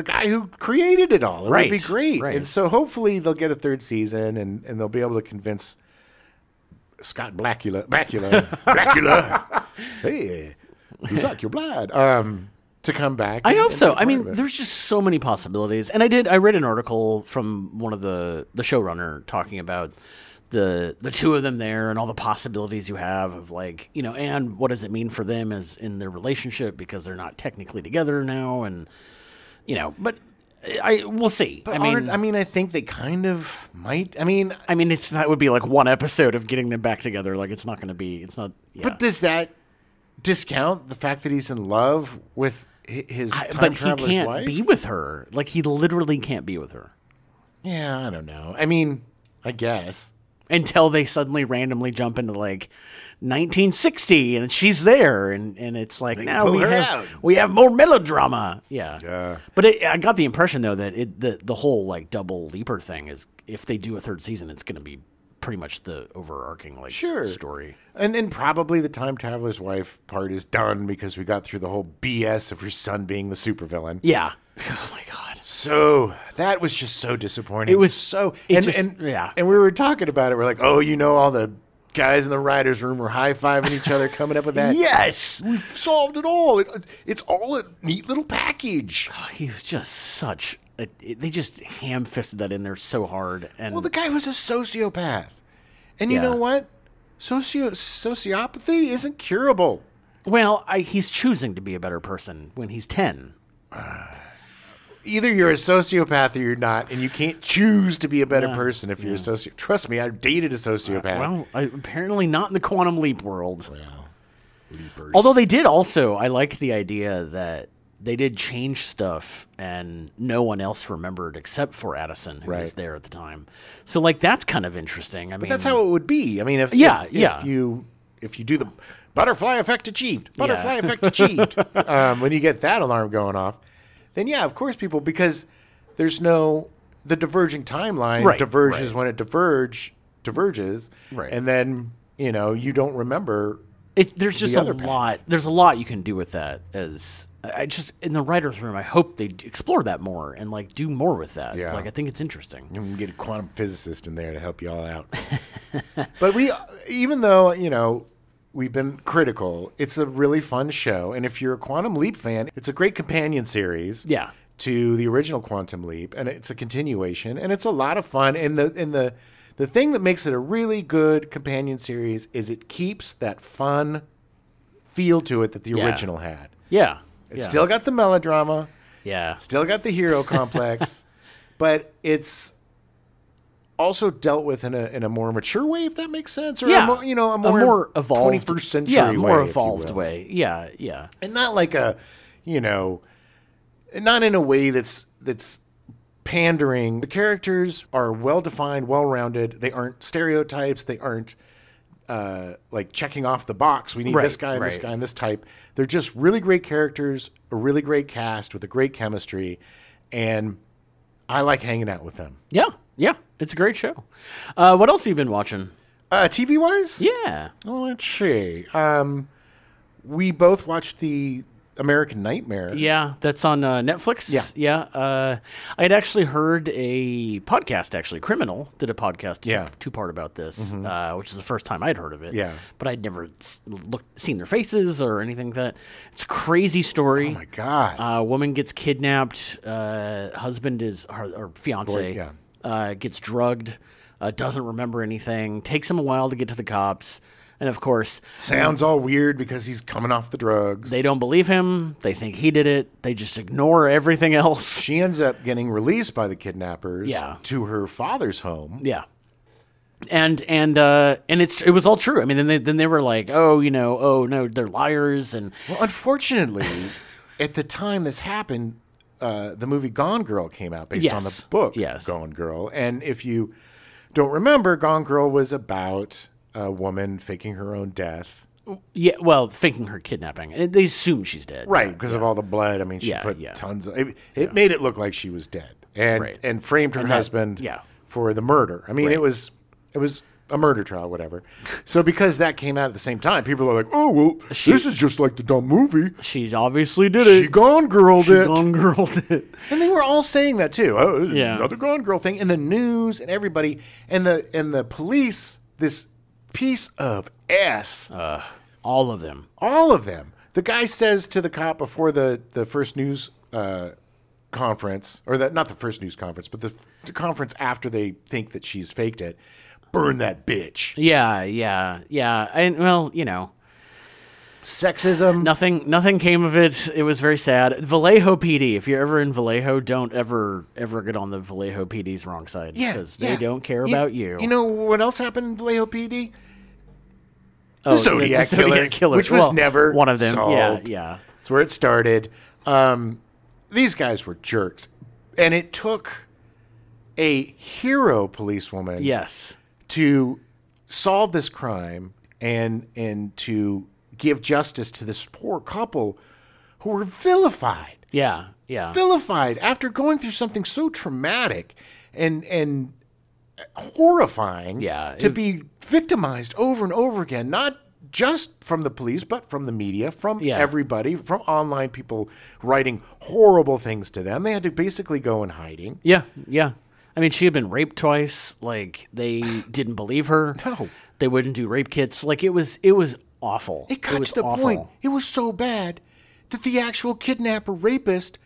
Speaker 1: guy who created it all. It would be great, and so hopefully they'll get a 3rd season and they'll be able to convince Scott Bakula, hey, you suck your blood, to come back.
Speaker 2: I hope so. I mean, there's just so many possibilities. And I read an article from one of the showrunner talking about the 2 of them there and all the possibilities you have of like, and what does it mean for them as in their relationship because they're not technically together now and, but we'll see.
Speaker 1: But I think they kind of might. I mean,
Speaker 2: that would be like one episode of getting them back together. Like it's not. Yeah.
Speaker 1: But does that discount the fact that he's in love with his time traveler's wife?
Speaker 2: But he can't be with her. Like he literally can't be with her.
Speaker 1: Yeah, I don't know. I mean, I guess.
Speaker 2: Until they suddenly randomly jump into like 1960 and she's there and it's like now we have more melodrama. Yeah. But I got the impression though that the whole like double leaper thing is if they do a 3rd season it's going to be pretty much the overarching story. And
Speaker 1: probably the time traveler's wife part is done because we got through the whole BS of your son being the supervillain.
Speaker 2: Yeah. Oh my God.
Speaker 1: So that was just so disappointing.
Speaker 2: It was so,
Speaker 1: and we were talking about it. We're like, all the guys in the writer's room were high-fiving each other, coming up with that.
Speaker 2: Yes!
Speaker 1: We've solved it all. It's all a neat little package.
Speaker 2: Oh, he was just they just ham-fisted that in there so hard. And
Speaker 1: well, the guy was a sociopath. And you know what? Sociopathy isn't curable.
Speaker 2: Well, he's choosing to be a better person when he's 10.
Speaker 1: Either you're a sociopath or you're not, and you can't choose to be a better person if you're a sociopath. Trust me, I've dated a sociopath.
Speaker 2: Well, apparently not in the Quantum Leap world.
Speaker 1: Well, leapers.
Speaker 2: Although they did also, I like the idea that they did change stuff and no one else remembered except for Addison, who was there at the time. So, like, that's kind of interesting. I mean,
Speaker 1: that's how it would be. I mean, if you do the butterfly effect achieved, when you get that alarm going off, then of course people, because there's the diverging timeline diverges when it diverges, and then you don't remember.
Speaker 2: There's just a lot. There's a lot you can do with that. I just in the writer's room, I hope they explore that more and like do more with that.
Speaker 1: Yeah.
Speaker 2: Like I think it's interesting.
Speaker 1: You can get a quantum physicist in there to help you all out. But even though we've been critical, it's a really fun show, and if you're a Quantum Leap fan, it's a great companion series.
Speaker 2: Yeah.
Speaker 1: To the original Quantum Leap, and it's a continuation, and it's a lot of fun. And the The thing that makes it a really good companion series is it keeps that fun feel to it that the original had.
Speaker 2: Yeah.
Speaker 1: It's still got the melodrama.
Speaker 2: Yeah.
Speaker 1: Still got the hero complex. But it's also dealt with in a more mature way, if that makes sense. Or a more
Speaker 2: evolved
Speaker 1: 21st century way.
Speaker 2: more evolved way. Yeah, yeah.
Speaker 1: And not like not in a way that's pandering. The characters are well-defined, well-rounded. They aren't stereotypes. They aren't like checking off the box. We need this guy and this guy and this type. They're just really great characters, a really great cast with a great chemistry, and I like hanging out with them.
Speaker 2: Yeah, yeah. It's a great show. What else have you been watching?
Speaker 1: TV-wise?
Speaker 2: Yeah.
Speaker 1: Well, let's see. We both watched the American Nightmare.
Speaker 2: Yeah, that's on Netflix.
Speaker 1: Yeah.
Speaker 2: Yeah. I had actually heard a podcast, Criminal did a podcast, two-part about this, which is the first time I'd heard of it.
Speaker 1: Yeah.
Speaker 2: But I'd never seen their faces or anything like that. It's a crazy story.
Speaker 1: Oh, my God.
Speaker 2: A woman gets kidnapped. Husband is, or fiance, gets drugged, doesn't remember anything, takes him a while to get to the cops. And of course,
Speaker 1: sounds all weird because he's coming off the drugs.
Speaker 2: They don't believe him. They think he did it. They just ignore everything else.
Speaker 1: She ends up getting released by the kidnappers to her father's home.
Speaker 2: Yeah. And it was all true. I mean, then they were like, oh no, they're liars. And
Speaker 1: well, unfortunately, at the time this happened, the movie Gone Girl came out based on the book Gone Girl. And if you don't remember, Gone Girl was about a woman faking her own death.
Speaker 2: Yeah, well, faking her kidnapping. They assume she's dead.
Speaker 1: Right, because of all the blood. I mean, she put tons of... It made it look like she was dead. And framed her husband for the murder. I mean, it was a murder trial, whatever. So because that came out at the same time, people are like, oh, well, this is just like the dumb movie.
Speaker 2: She obviously did it.
Speaker 1: She Gone Girl'd it.
Speaker 2: Gone Girl'd it.
Speaker 1: And they were all saying that, too. Oh, another Gone Girl thing. And the news and everybody. And the police, this piece of ass.
Speaker 2: All of them.
Speaker 1: All of them. The guy says to the cop before the first news conference, or not the first news conference, but the conference after they think that she's faked it, burn that bitch.
Speaker 2: Yeah. And, well,
Speaker 1: sexism.
Speaker 2: Nothing came of it. It was very sad. Vallejo PD. If you're ever in Vallejo, don't ever get on the Vallejo PD's wrong side.
Speaker 1: Yeah,
Speaker 2: because they don't care about you.
Speaker 1: You know what else happened in Vallejo PD?
Speaker 2: The
Speaker 1: Zodiac
Speaker 2: Killer,
Speaker 1: which was never
Speaker 2: one of them.
Speaker 1: solved.
Speaker 2: Yeah.
Speaker 1: That's where it started. These guys were jerks, and it took a hero policewoman, to solve this crime and to give justice to this poor couple who were vilified.
Speaker 2: Yeah.
Speaker 1: Vilified after going through something so traumatic and horrifying to be victimized over and over again, not just from the police, but from the media, from everybody, from online people writing horrible things to them. They had to basically go in hiding.
Speaker 2: Yeah. I mean, she had been raped twice. Like, they didn't believe her.
Speaker 1: No.
Speaker 2: They wouldn't do rape kits. Like, it was awful.
Speaker 1: It got to the point. It was so bad that the actual kidnapper rapist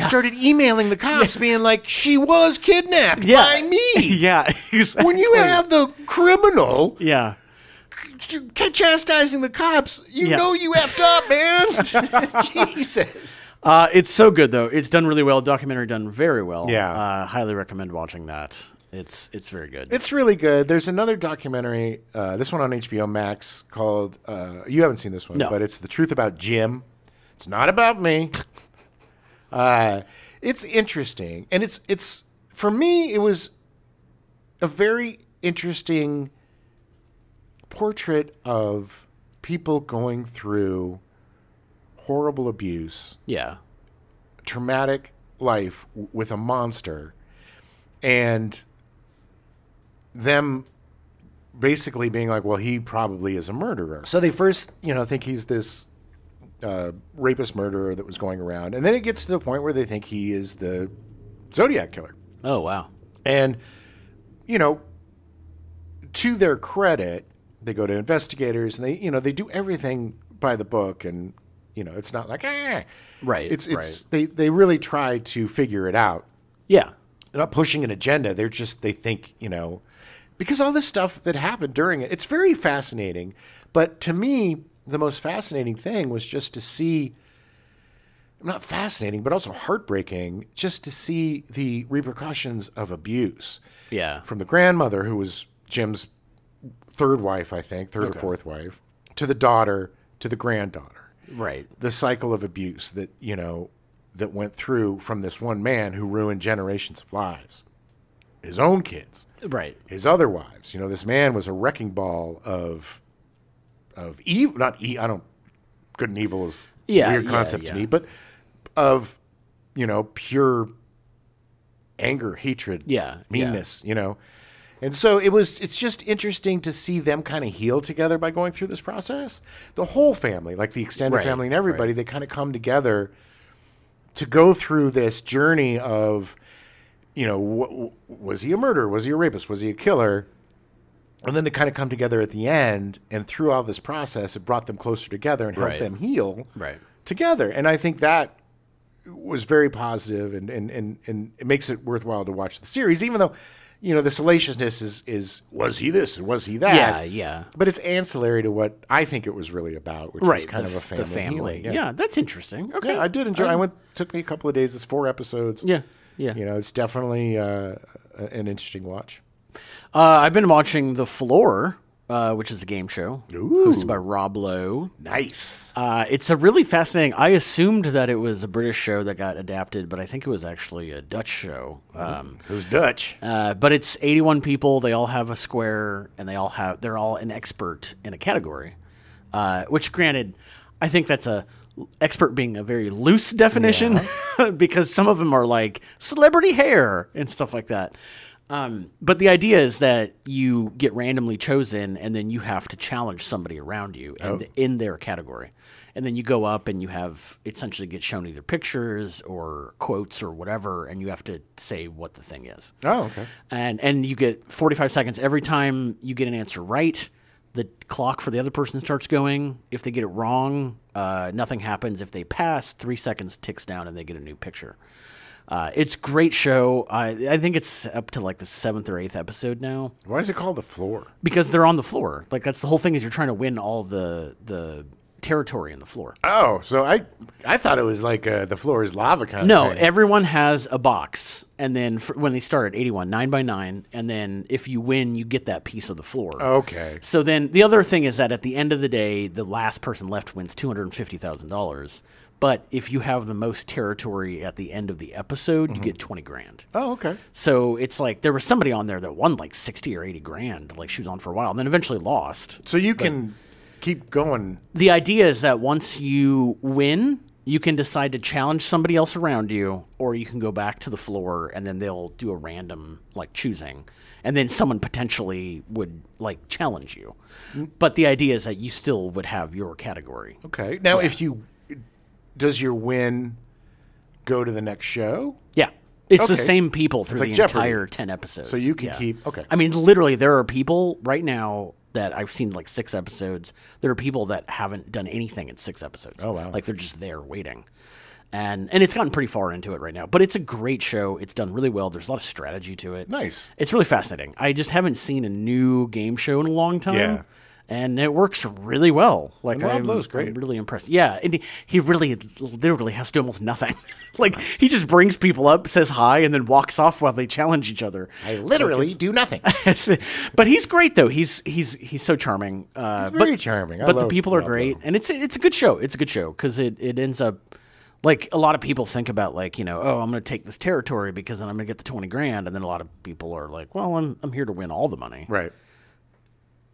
Speaker 1: started emailing the cops being like, she was kidnapped by me.
Speaker 2: Yeah, exactly.
Speaker 1: When you have the criminal chastising the cops, you know you effed up, man. Jesus.
Speaker 2: It's so good, though. It's done really well. Documentary done very well.
Speaker 1: Yeah.
Speaker 2: Highly recommend watching that. It's very good.
Speaker 1: It's really good. There's another documentary, this one on HBO Max, called, you haven't seen this one, but it's The Truth About Jim. It's not about me. It's interesting. And it's for me, it was a very interesting portrait of people going through horrible abuse.
Speaker 2: Yeah.
Speaker 1: Traumatic life with a monster. And them basically being like, well, he probably is a murderer. So they first, think he's this rapist murderer that was going around. And then it gets to the point where they think he is the Zodiac Killer.
Speaker 2: Oh, wow.
Speaker 1: And, to their credit, they go to investigators and they do everything by the book. And, it's not like,
Speaker 2: Right.
Speaker 1: It's they really try to figure it out.
Speaker 2: Yeah.
Speaker 1: They're not pushing an agenda. They think, because all this stuff that happened during it, it's very fascinating. But to me, the most fascinating thing was just to see, not fascinating, but also heartbreaking, just to see the repercussions of abuse.
Speaker 2: Yeah.
Speaker 1: From the grandmother, who was Jim's third wife, I think, third or fourth wife, to the daughter, to the granddaughter.
Speaker 2: Right.
Speaker 1: The cycle of abuse that, that went through from this one man who ruined generations of lives. His own kids.
Speaker 2: Right.
Speaker 1: His other wives. This man was a wrecking ball of evil, not I don't, good and evil is a weird concept to me, but of, pure anger, hatred, meanness, And so it's just interesting to see them kind of heal together by going through this process. The whole family, like the extended family and everybody, they kind of come together to go through this journey of, was he a murderer? Was he a rapist? Was he a killer? And then to kind of come together at the end, and through all this process, it brought them closer together and helped them heal together. And I think that was very positive, and it makes it worthwhile to watch the series, even though, the salaciousness is was he this and was he that?
Speaker 2: Yeah.
Speaker 1: But it's ancillary to what I think it was really about, which was kind of a family.
Speaker 2: The family.
Speaker 1: Healing.
Speaker 2: Yeah, that's interesting. Okay.
Speaker 1: Yeah, I did enjoy. Took me a couple of days. It's 4 episodes.
Speaker 2: Yeah.
Speaker 1: It's definitely an interesting watch.
Speaker 2: I've been watching The Floor, which is a game show hosted by Rob Lowe.
Speaker 1: Nice.
Speaker 2: It's a really fascinating. I assumed that it was a British show that got adapted, but I think it was actually a Dutch show.
Speaker 1: Who's Dutch?
Speaker 2: But it's 81 people. They all have a square, and they're all an expert in a category. Which, granted, I think that's expert being a very loose definition because some of them are like celebrity hair and stuff like that. But the idea is that you get randomly chosen, and then you have to challenge somebody around you in their category. And then you go up and you have essentially get shown either pictures or quotes or whatever, and you have to say what the thing is.
Speaker 1: Oh, okay.
Speaker 2: And you get 45 seconds. Every time you get an answer right, the clock for the other person starts going. If they get it wrong, nothing happens. If they pass, 3 seconds ticks down and they get a new picture. It's a great show. I think it's up to like the 7th or 8th episode now.
Speaker 1: Why is it called The Floor?
Speaker 2: Because they're on the floor. Like, that's the whole thing, is you're trying to win all the territory in the floor.
Speaker 1: Oh, so I thought it was like the floor is lava kind
Speaker 2: of
Speaker 1: thing.
Speaker 2: No, everyone has a box, and then when they start at 81, 9 by 9, and then if you win, you get that piece of the floor.
Speaker 1: Okay.
Speaker 2: So then the other thing is that at the end of the day, the last person left wins $250,000. But if you have the most territory at the end of the episode, you get $20,000.
Speaker 1: Oh, okay.
Speaker 2: So it's like there was somebody on there that won like 60 or 80 grand. Like, she was on for a while and then eventually lost.
Speaker 1: So you can keep going.
Speaker 2: The idea is that once you win, you can decide to challenge somebody else around you, or you can go back to the floor and then they'll do a random like choosing. And then someone potentially would like challenge you. But the idea is that you still would have your category.
Speaker 1: Okay. Now, does your win go to the next show?
Speaker 2: Yeah. It's the same people through the entire 10 episodes.
Speaker 1: So you can keep... Okay.
Speaker 2: I mean, literally, there are people right now that I've seen like 6 episodes. There are people that haven't done anything in 6 episodes.
Speaker 1: Oh, wow.
Speaker 2: Like, they're just there waiting. And it's gotten pretty far into it right now. But it's a great show. It's done really well. There's a lot of strategy to it.
Speaker 1: Nice.
Speaker 2: It's really fascinating. I just haven't seen a new game show in a long time.
Speaker 1: Yeah.
Speaker 2: And it works really well. Like,
Speaker 1: Rob Lowe's great.
Speaker 2: I'm really impressed. Yeah, and he really literally has to do almost nothing. Like, he just brings people up, says hi, and then walks off while they challenge each other.
Speaker 1: I literally do nothing.
Speaker 2: But he's great, though. He's so charming.
Speaker 1: Very charming.
Speaker 2: But the people are great, and it's a good show. It's a good show because it ends up. Like, a lot of people think about, like, I'm going to take this territory because then I'm going to get the $20,000, and then a lot of people are like, well, I'm here to win all the money.
Speaker 1: Right.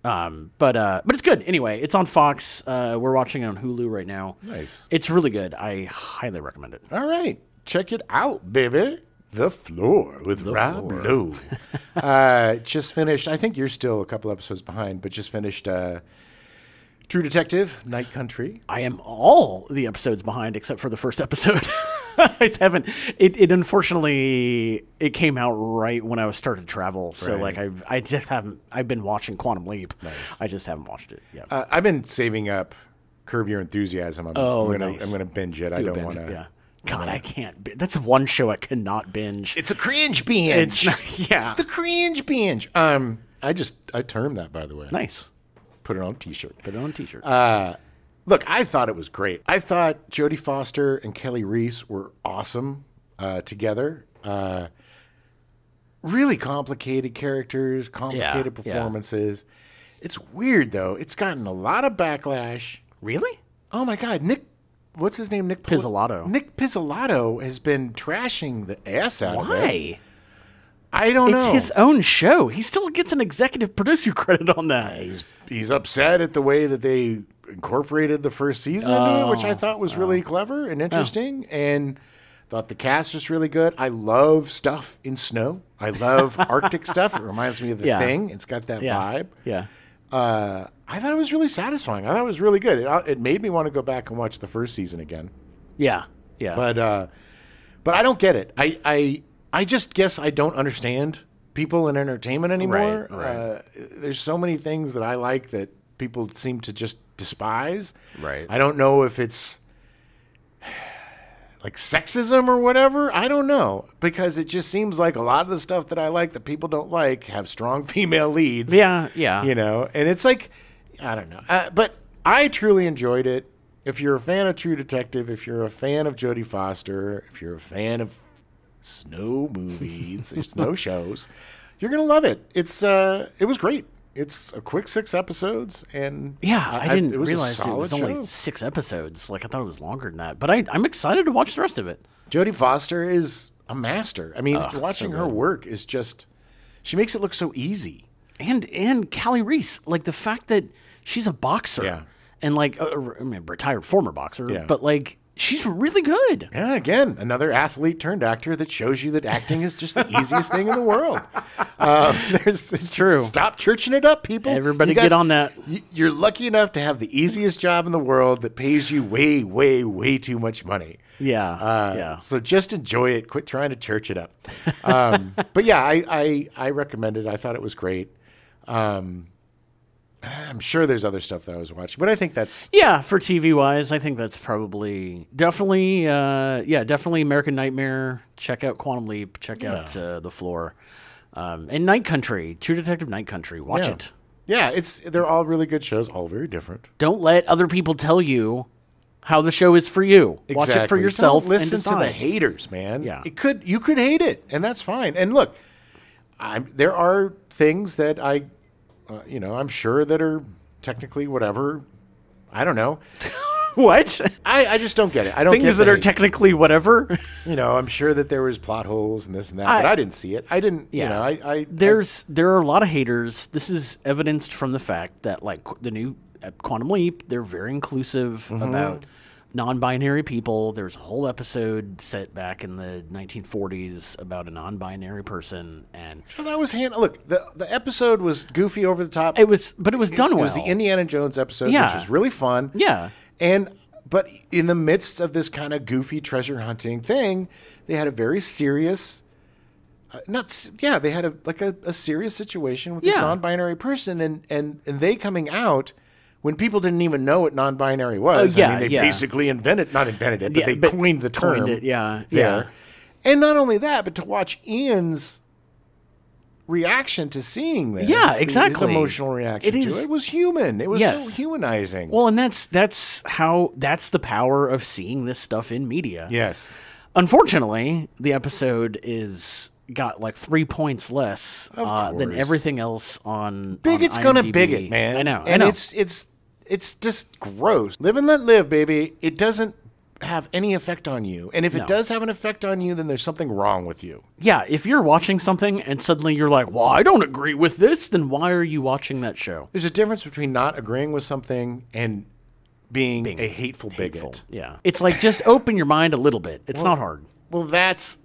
Speaker 2: But it's good. Anyway, it's on Fox. We're watching it on Hulu right now.
Speaker 1: Nice.
Speaker 2: It's really good. I highly recommend it.
Speaker 1: All right. Check it out, baby. The Floor with Rob Lowe. Just finished. I think you're still a couple episodes behind, but just finished True Detective, Night Country.
Speaker 2: I am all the episodes behind except for the first episode. I haven't. It unfortunately it came out right when I was starting to travel, so like I just haven't. I've been watching Quantum Leap.
Speaker 1: Nice.
Speaker 2: I just haven't watched it yet.
Speaker 1: I've been saving up Curb Your Enthusiasm. I'm gonna binge it. I don't want to.
Speaker 2: Yeah. God, I can't. That's one show I cannot binge.
Speaker 1: It's a cringe binge.
Speaker 2: Yeah.
Speaker 1: The cringe binge. I termed that, by the way.
Speaker 2: Nice.
Speaker 1: Put it on a T-shirt.
Speaker 2: Put it on a T-shirt.
Speaker 1: Look, I thought it was great. I thought Jodie Foster and Kelly Reese were awesome together. Really complicated characters, complicated performances. It's weird, though. It's gotten a lot of backlash.
Speaker 2: Really?
Speaker 1: Oh, my God. What's his name? Nick
Speaker 2: Pizzolatto.
Speaker 1: Nick Pizzolatto has been trashing the ass out of it.
Speaker 2: Why?
Speaker 1: I don't know.
Speaker 2: It's his own show. He still gets an executive producer credit on that.
Speaker 1: He's upset at the way that they incorporated the first season into it, which I thought was really clever and interesting, and thought the cast was really good. I love stuff in snow. I love Arctic stuff. It reminds me of The Thing. It's got that vibe.
Speaker 2: Yeah.
Speaker 1: I thought it was really satisfying. I thought it was really good. It made me want to go back and watch the first season again.
Speaker 2: Yeah.
Speaker 1: But I don't get it. I just guess I don't understand people in entertainment anymore.
Speaker 2: Right.
Speaker 1: There's so many things that I like that people seem to just despise.
Speaker 2: Right.
Speaker 1: I don't know if it's like sexism or whatever. I don't know, because it just seems like a lot of the stuff that I like that people don't like have strong female leads.
Speaker 2: Yeah.
Speaker 1: You know, and it's like, I don't know. But I truly enjoyed it. If you're a fan of True Detective, if you're a fan of Jodie Foster, if you're a fan of snow movies or snow shows, you're gonna love it. It was great. It's a quick 6 episodes, and
Speaker 2: I didn't realize it was only 6 episodes. Like, I thought it was longer than that. But I'm excited to watch the rest of it.
Speaker 1: Jodie Foster is a master. I mean, watching her work is just, she makes it look so easy.
Speaker 2: And Callie Reese, like the fact that she's a boxer, and like retired former boxer, but like, she's really good.
Speaker 1: Yeah, again, another athlete turned actor that shows you that acting is just the easiest thing in the world.
Speaker 2: It's true.
Speaker 1: Stop churching it up, people.
Speaker 2: Everybody get on that.
Speaker 1: You're lucky enough to have the easiest job in the world that pays you way, way, way too much money.
Speaker 2: Yeah.
Speaker 1: So just enjoy it. Quit trying to church it up. But yeah, I recommend it. I thought it was great. I'm sure there's other stuff that I was watching, but I think that's...
Speaker 2: for TV wise, I think that's definitely American Nightmare. Check out Quantum Leap. Check out The Floor. And Night Country, True Detective Night Country. Watch it.
Speaker 1: Yeah, they're all really good shows, all very different.
Speaker 2: Don't let other people tell you how the show is for you.
Speaker 1: Exactly.
Speaker 2: Watch it for yourself.
Speaker 1: Don't listen
Speaker 2: and
Speaker 1: to the haters, man.
Speaker 2: Yeah.
Speaker 1: You could hate it, and that's fine. And look, there are things that I'm sure that are technically whatever. I don't know.
Speaker 2: What?
Speaker 1: I just don't get it. I don't
Speaker 2: things
Speaker 1: get
Speaker 2: that are technically whatever.
Speaker 1: I'm sure that there was plot holes and this and that, but I didn't see it. I didn't.
Speaker 2: Yeah. There are a lot of haters. This is evidenced from the fact that like the new Quantum Leap, they're very inclusive about non-binary people. There's a whole episode set back in the 1940s about a non-binary person, and
Speaker 1: so that was look, the episode was goofy, over the top.
Speaker 2: It was done well.
Speaker 1: It was the Indiana Jones episode, which was really fun.
Speaker 2: Yeah,
Speaker 1: but in the midst of this kind of goofy treasure hunting thing, they had a very serious. They had a serious situation with this non-binary person, and they coming out when people didn't even know what non-binary was. They basically not invented it, but they coined the term.
Speaker 2: There.
Speaker 1: And not only that, but to watch Ian's reaction to seeing this.
Speaker 2: Yeah, exactly.
Speaker 1: His emotional reaction to it was human. It was so humanizing.
Speaker 2: Well, and that's the power of seeing this stuff in media.
Speaker 1: Yes.
Speaker 2: Unfortunately, the episode got like 3 points less than everything else on
Speaker 1: Bigot's
Speaker 2: on
Speaker 1: gonna
Speaker 2: IMDb.
Speaker 1: bigot, man.
Speaker 2: I know.
Speaker 1: It's just gross. Live and let live, baby. It doesn't have any effect on you. And if it does have an effect on you, then there's something wrong with you.
Speaker 2: Yeah, if you're watching something and suddenly you're like, well, I don't agree with this, then why are you watching that show?
Speaker 1: There's a difference between not agreeing with something and being a hateful bigot.
Speaker 2: Yeah. It's like, just open your mind a little bit. It's not hard.
Speaker 1: Well, that's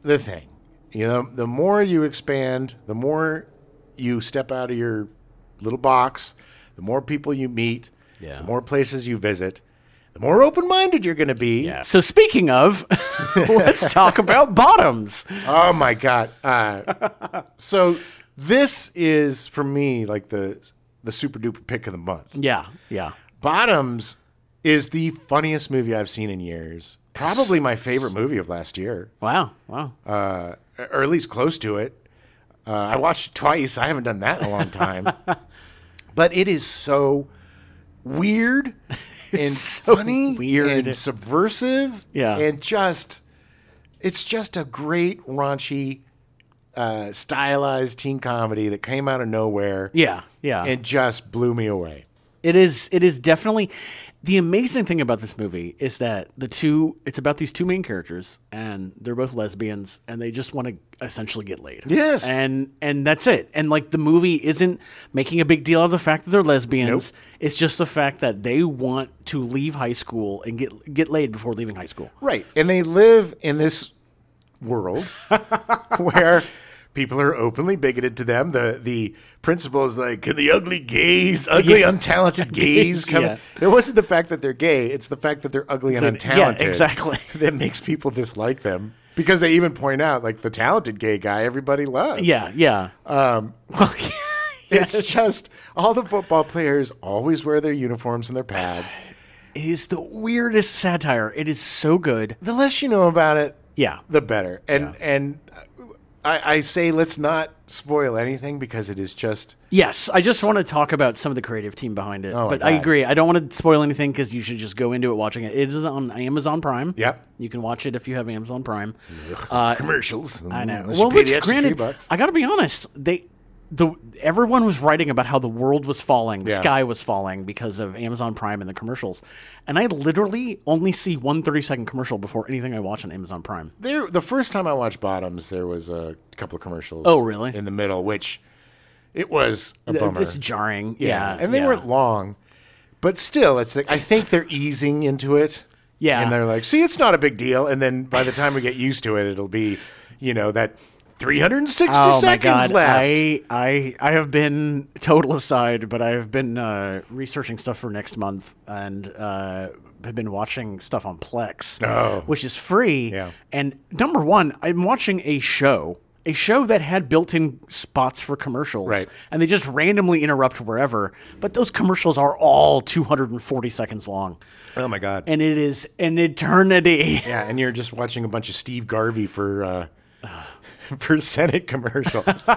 Speaker 1: the thing. The more you expand, the more you step out of your little box, the more people you meet, the more places you visit, the more open-minded you're going to be.
Speaker 2: Yeah. So speaking of, let's talk about Bottoms.
Speaker 1: Oh, my God. So this is, for me, like the super-duper pick of the month.
Speaker 2: Yeah.
Speaker 1: Bottoms is the funniest movie I've seen in years. Probably my favorite movie of last year.
Speaker 2: Wow.
Speaker 1: Or at least close to it. I watched it twice. I haven't done that in a long time. But it is so weird and
Speaker 2: so
Speaker 1: funny
Speaker 2: weird.
Speaker 1: and subversive.
Speaker 2: Yeah.
Speaker 1: And it's just a great raunchy, stylized teen comedy that came out of nowhere.
Speaker 2: Yeah, yeah.
Speaker 1: And just blew me away.
Speaker 2: It is definitely the amazing thing about this movie is that it's about these two main characters and they're both lesbians and they just want to essentially get laid.
Speaker 1: Yes.
Speaker 2: And that's it. And like the movie isn't making a big deal of the fact that they're lesbians.
Speaker 1: Nope.
Speaker 2: It's just the fact that they want to leave high school and get laid before leaving high school.
Speaker 1: Right. And they live in this world where people are openly bigoted to them. The principal is like, can the ugly, untalented gays come?
Speaker 2: Yeah.
Speaker 1: It wasn't the fact that they're gay. It's the fact that they're ugly and untalented.
Speaker 2: Yeah, exactly.
Speaker 1: That makes people dislike them. Because they even point out, like, the talented gay guy everybody loves.
Speaker 2: Yeah, yeah.
Speaker 1: It's just all the football players always wear their uniforms and their pads.
Speaker 2: It is the weirdest satire. It is so good.
Speaker 1: The less you know about it,
Speaker 2: Yeah.
Speaker 1: the better. And I say let's not spoil anything because it is just...
Speaker 2: Yes, I just want to talk about some of the creative team behind it.
Speaker 1: Oh,
Speaker 2: but
Speaker 1: my
Speaker 2: I
Speaker 1: God.
Speaker 2: agree. I don't want to spoil anything because you should just go into it watching it. It is on Amazon Prime.
Speaker 1: Yep.
Speaker 2: You can watch it if you have Amazon Prime.
Speaker 1: Commercials.
Speaker 2: I know.
Speaker 1: Unless
Speaker 2: Well,
Speaker 1: you pay
Speaker 2: which
Speaker 1: the extra
Speaker 2: granted,
Speaker 1: $3.
Speaker 2: I got to be honest, everyone was writing about how the world was falling, the
Speaker 1: Yeah.
Speaker 2: sky was falling because of Amazon Prime and the commercials. And I literally only see one 30-second commercial before anything I watch on Amazon Prime.
Speaker 1: The first time I watched Bottoms, there was a couple of commercials.
Speaker 2: Oh, really?
Speaker 1: In the middle, which it was a bummer.
Speaker 2: It's jarring. Yeah.
Speaker 1: And they weren't long, but still, it's like, I think they're easing into it.
Speaker 2: Yeah.
Speaker 1: And they're like, see, it's not a big deal. And then by the time we get used to it, it'll be, that 360
Speaker 2: Oh my
Speaker 1: seconds
Speaker 2: God!
Speaker 1: left.
Speaker 2: I have been total aside, but I have been researching stuff for next month and have been watching stuff on Plex, which is free.
Speaker 1: Yeah.
Speaker 2: And number one, I'm watching a show that had built-in spots for commercials,
Speaker 1: Right.
Speaker 2: and they just randomly interrupt wherever. But those commercials are all 240 seconds long,
Speaker 1: Oh, my God.
Speaker 2: and it is an eternity.
Speaker 1: Yeah, and you're just watching a bunch of Steve Garvey for Senate commercials.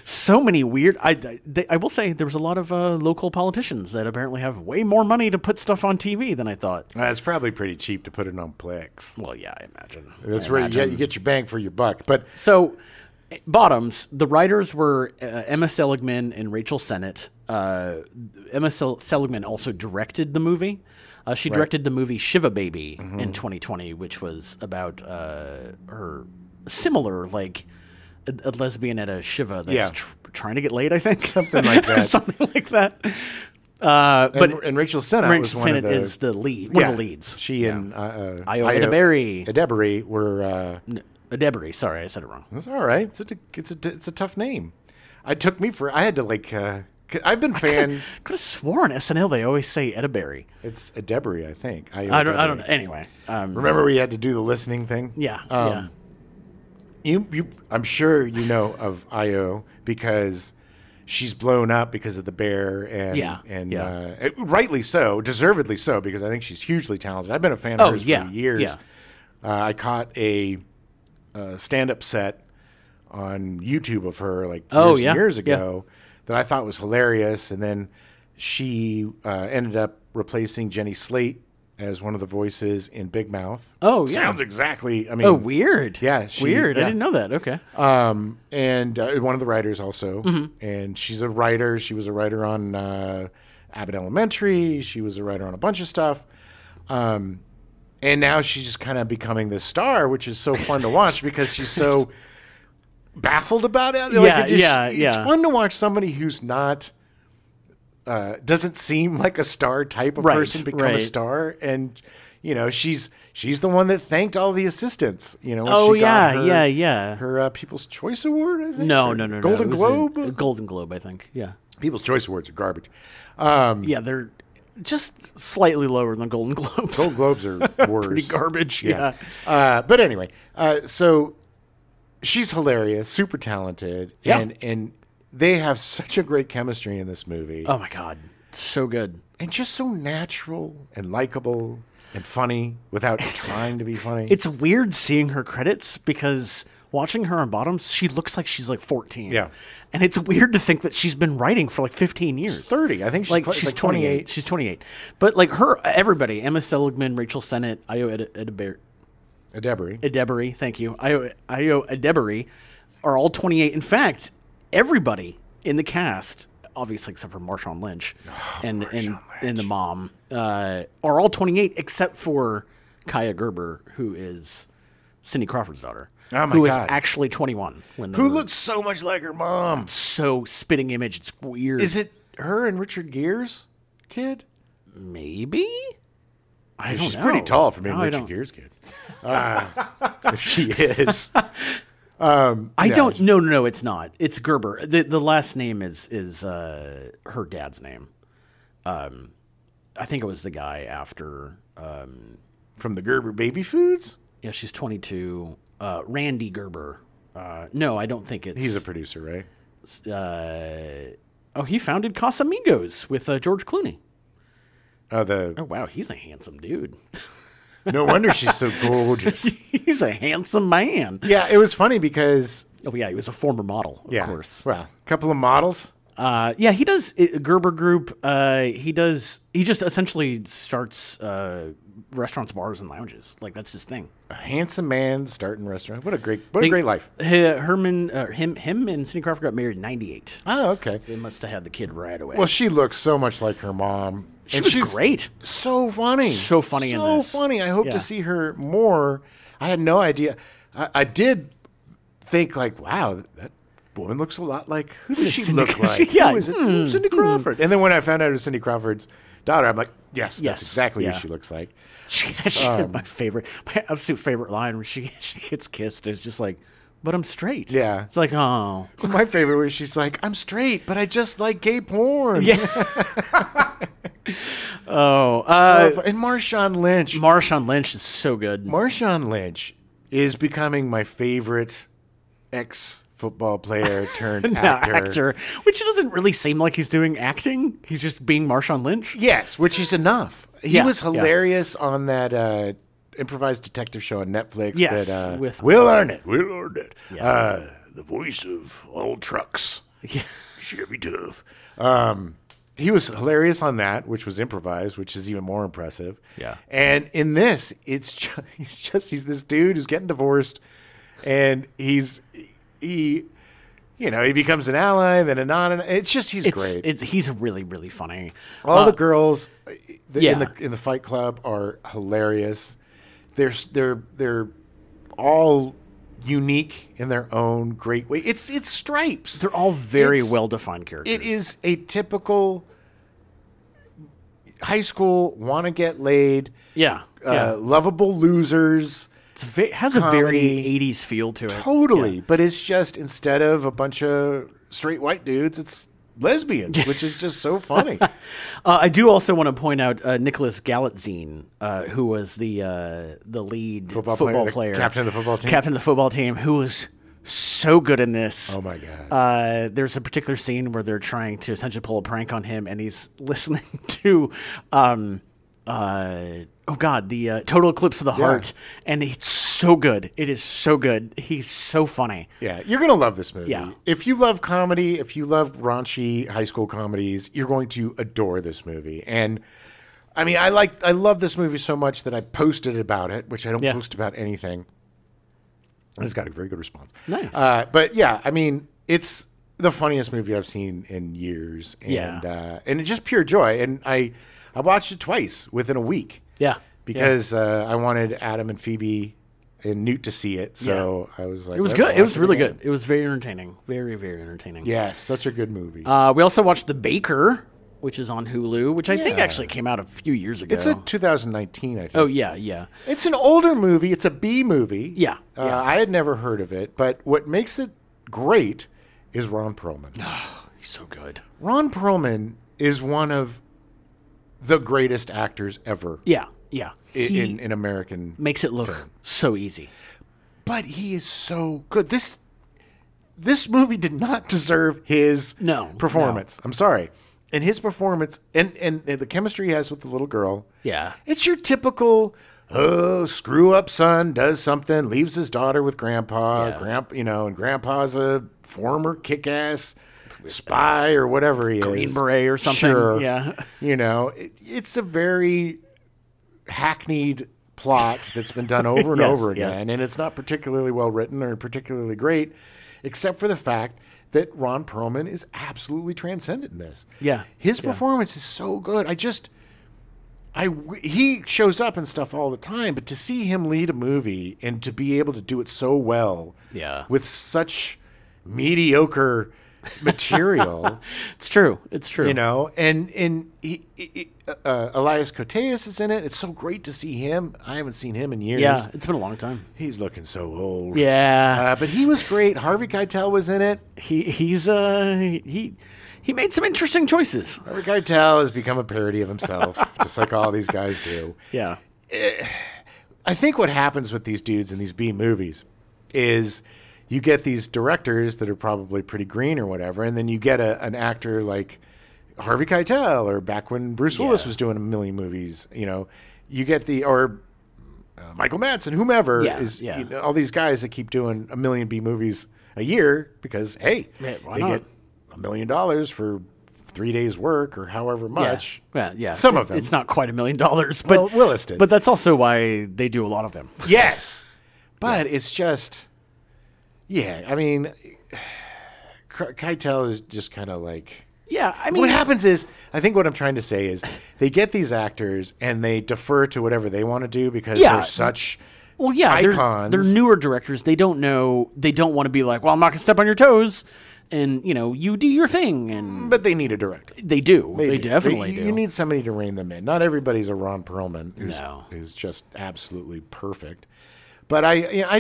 Speaker 2: So many weird. I will say there was a lot of local politicians that apparently have way more money to put stuff on TV than I thought.
Speaker 1: It's probably pretty cheap to put it on Plex.
Speaker 2: Well, yeah, I imagine.
Speaker 1: That's where you get your bang for your buck. But
Speaker 2: So, Bottoms, the writers were Emma Seligman and Rachel Sennett. Emma Seligman also directed the movie. She directed the movie Shiva Baby in 2020, which was about her similar, like a lesbian at a Shiva that's trying to get laid, I think.
Speaker 1: Something like that.
Speaker 2: Something like that. But
Speaker 1: and Rachel Sennett
Speaker 2: Rachel
Speaker 1: was one
Speaker 2: Sennett
Speaker 1: of the...
Speaker 2: is the lead, one of the leads.
Speaker 1: She and
Speaker 2: Io Edeberry.
Speaker 1: Edeberry were...
Speaker 2: Edeberry, sorry, I said it wrong.
Speaker 1: It's all right. It's a tough name. I had to I've been fan...
Speaker 2: Could have sworn SNL they always say Edeberry.
Speaker 1: It's Edeberry, I think.
Speaker 2: I don't know. Anyway.
Speaker 1: Remember we had to do the listening thing?
Speaker 2: Yeah. Yeah.
Speaker 1: I'm sure you know of Io because she's blown up because of The Bear, and rightly so, deservedly so, because I think she's hugely talented. I've been a fan of hers for years.
Speaker 2: Yeah.
Speaker 1: I caught a stand-up set on YouTube of her years ago that I thought was hilarious, and then she ended up replacing Jenny Slate as one of the voices in Big Mouth.
Speaker 2: Oh, yeah.
Speaker 1: Sounds exactly, I mean...
Speaker 2: Oh, weird.
Speaker 1: Yeah.
Speaker 2: Weird.
Speaker 1: Yeah.
Speaker 2: I didn't know that. Okay.
Speaker 1: And one of the writers also.
Speaker 2: Mm-hmm.
Speaker 1: And she's a writer. She was a writer on Abbott Elementary. She was a writer on a bunch of stuff. And now she's just kind of becoming this star, which is so fun to watch because she's so baffled about it. It's fun to watch somebody who's not... doesn't seem like a star type of person become a star, and she's the one that thanked all the assistants. When she got her People's Choice Award. I think,
Speaker 2: No.
Speaker 1: Golden Globe.
Speaker 2: Golden Globe, I think. Yeah.
Speaker 1: People's Choice Awards are garbage.
Speaker 2: Yeah, they're just slightly lower than Golden Globes.
Speaker 1: Golden Globes are worse.
Speaker 2: Pretty garbage. Yeah.
Speaker 1: But anyway, so she's hilarious, super talented, and they have such a great chemistry in this movie.
Speaker 2: Oh my God, so good.
Speaker 1: And just so natural and likable and funny without trying to be funny.
Speaker 2: It's weird seeing her credits because watching her on Bottoms, she looks like she's like 14.
Speaker 1: Yeah.
Speaker 2: And it's weird to think that she's been writing for like 15 years.
Speaker 1: She's 30. I think she's
Speaker 2: she's
Speaker 1: 28.
Speaker 2: She's 28. But like everybody, Emma Seligman, Rachel Sennett, Ayo Edebiri, thank you. Ayo Edebiri are all 28. In fact, everybody in the cast, obviously except for Marshawn Lynch and the mom, are all 28 except for Kaya Gerber, who is Cindy Crawford's daughter.
Speaker 1: Oh my
Speaker 2: who is
Speaker 1: God.
Speaker 2: actually 21 when
Speaker 1: Who looks so much like her mom.
Speaker 2: so spitting image. It's weird.
Speaker 1: Is it her and Richard Gere's kid?
Speaker 2: Maybe? I don't know.
Speaker 1: She's pretty tall for being
Speaker 2: No, I
Speaker 1: Richard
Speaker 2: don't.
Speaker 1: Gere's kid. If she is.
Speaker 2: I don't. No, it's not. It's Gerber. The last name is her dad's name. I think it was the guy after.
Speaker 1: From the Gerber Baby Foods?
Speaker 2: Yeah, she's 22. Randy Gerber. No, I don't think it's.
Speaker 1: He's a producer, right?
Speaker 2: He founded Casamigos with George Clooney.
Speaker 1: Oh,
Speaker 2: Oh wow, he's a handsome dude.
Speaker 1: no wonder she's so gorgeous.
Speaker 2: He's a handsome man.
Speaker 1: Yeah, it was funny because...
Speaker 2: Oh yeah, he was a former model, of course.
Speaker 1: Well, a couple of models.
Speaker 2: Yeah, he does Gerber Group. He just essentially starts restaurants, bars, and lounges. Like that's his thing.
Speaker 1: A handsome man starting restaurant. What a great life.
Speaker 2: Him and Cindy Crawford got married in '98.
Speaker 1: Oh, okay.
Speaker 2: They must have had the kid right away.
Speaker 1: Well, she looks so much like her mom.
Speaker 2: She was great.
Speaker 1: So funny.
Speaker 2: So funny in this.
Speaker 1: So funny. I hope
Speaker 2: Yeah.
Speaker 1: to see her more. I had no idea. I did think like, wow, that woman looks a lot like, who does she look like?
Speaker 2: Yeah.
Speaker 1: Who is it? Cindy Crawford. And then when I found out it was Cindy Crawford's daughter, I'm like, yes, that's exactly who she looks like.
Speaker 2: She my absolute favorite line when she gets kissed is just like, but I'm straight.
Speaker 1: Yeah.
Speaker 2: It's like, oh.
Speaker 1: My favorite was she's like, I'm straight, but I just like gay porn.
Speaker 2: Yeah.
Speaker 1: And Marshawn Lynch.
Speaker 2: Marshawn Lynch is so good.
Speaker 1: Marshawn Lynch is becoming my favorite ex-football player turned actor.
Speaker 2: Which it doesn't really seem like he's doing acting. He's just being Marshawn Lynch.
Speaker 1: Yes, which is enough. He
Speaker 2: Yeah,
Speaker 1: was hilarious on that improvised detective show on Netflix.
Speaker 2: Yes,
Speaker 1: that,
Speaker 2: with
Speaker 1: Will Arnett.
Speaker 2: Yeah.
Speaker 1: The voice of all trucks.
Speaker 2: Yeah.
Speaker 1: Chevy Dove. He was hilarious on that, which was improvised, which is even more impressive.
Speaker 2: Yeah.
Speaker 1: And in this, he's this dude who's getting divorced, and he becomes an ally, then a non. It's just he's great.
Speaker 2: He's really, really funny.
Speaker 1: All the girls
Speaker 2: Yeah.
Speaker 1: in the Fight Club are hilarious. They're all unique in their own great way. It's Stripes.
Speaker 2: They're all very well-defined characters.
Speaker 1: It is a typical high school want to get laid.
Speaker 2: Yeah.
Speaker 1: Lovable losers.
Speaker 2: It has a very 80s feel to it.
Speaker 1: Totally.
Speaker 2: Yeah.
Speaker 1: But it's just instead of a bunch of straight white dudes, it's lesbians, which is just so funny.
Speaker 2: I do also want to point out Nicholas Galitzine, who was the lead football player,
Speaker 1: captain of the football team.
Speaker 2: Captain of the football team, who was so good in this.
Speaker 1: Oh my God.
Speaker 2: There's a particular scene where they're trying to essentially pull a prank on him, and he's listening to the Total Eclipse of the Heart, and it's so good. It is so good. He's so funny.
Speaker 1: Yeah, you're going to love this movie.
Speaker 2: Yeah.
Speaker 1: If you love comedy, if you love raunchy high school comedies, you're going to adore this movie. And I mean, I love this movie so much that I posted about it, which I don't post about anything. And it's got a very good response.
Speaker 2: Nice.
Speaker 1: But yeah, I mean, it's the funniest movie I've seen in years. And and it's just pure joy. And I watched it twice within a week.
Speaker 2: Yeah.
Speaker 1: Because I wanted Adam and Phoebe and Newt to see it. So I was like,
Speaker 2: it was good. It was really good. It was very entertaining. Very, very entertaining.
Speaker 1: Yeah, such a good movie.
Speaker 2: We also watched The Baker, which is on Hulu, which I think actually came out a few years ago.
Speaker 1: It's a 2019, I think.
Speaker 2: Oh, yeah.
Speaker 1: It's an older movie. It's a B movie.
Speaker 2: Yeah.
Speaker 1: I had never heard of it. But what makes it great is Ron Perlman.
Speaker 2: Oh, he's so good.
Speaker 1: Ron Perlman is one of the greatest actors ever.
Speaker 2: Yeah.
Speaker 1: In American
Speaker 2: makes it look so easy.
Speaker 1: But he is so good. This movie did not deserve his performance. I'm sorry. And his performance and the chemistry he has with the little girl.
Speaker 2: Yeah.
Speaker 1: It's your typical oh, screw up son does something, leaves his daughter with grandpa.
Speaker 2: Yeah.
Speaker 1: And grandpa's a former kick-ass spy or whatever he is.
Speaker 2: Green Beret or something.
Speaker 1: Sure.
Speaker 2: Yeah.
Speaker 1: It's a very hackneyed plot that's been done over and over again, and it's not particularly well written or particularly great, except for the fact that Ron Perlman is absolutely transcendent in this.
Speaker 2: Yeah.
Speaker 1: His performance is so good. He shows up and stuff all the time, but to see him lead a movie and to be able to do it so well, with such mediocre material,
Speaker 2: It's true.
Speaker 1: and Elias Koteas is in it. It's so great to see him. I haven't seen him in years.
Speaker 2: Yeah, it's been a long time.
Speaker 1: He's looking so old.
Speaker 2: Yeah,
Speaker 1: but he was great. Harvey Keitel was in it.
Speaker 2: He made some interesting choices.
Speaker 1: Harvey Keitel has become a parody of himself, just like all these guys do.
Speaker 2: Yeah.
Speaker 1: I think what happens with these dudes in these B movies is you get these directors that are probably pretty green or whatever, and then you get an actor like Harvey Keitel, or back when Bruce Willis was doing a million movies, you get Michael Madsen, whomever all these guys that keep doing a million B movies a year because, hey, they get $1 million for 3 days work or however much.
Speaker 2: Yeah.
Speaker 1: Some of them.
Speaker 2: It's not quite $1 million, but
Speaker 1: well, Willis did.
Speaker 2: But that's also why they do a lot of them.
Speaker 1: Yes. But it's just, I mean, Keitel is just kind of like...
Speaker 2: Yeah, I mean...
Speaker 1: What happens is, I think what I'm trying to say is, they get these actors and they defer to whatever they want to do because they're such icons.
Speaker 2: They're newer directors. They don't know... They don't want to be like, well, I'm not going to step on your toes, and, you do your thing.
Speaker 1: But they need a director.
Speaker 2: They do. They definitely do.
Speaker 1: You need somebody to rein them in. Not everybody's a Ron Perlman who's just absolutely perfect. But I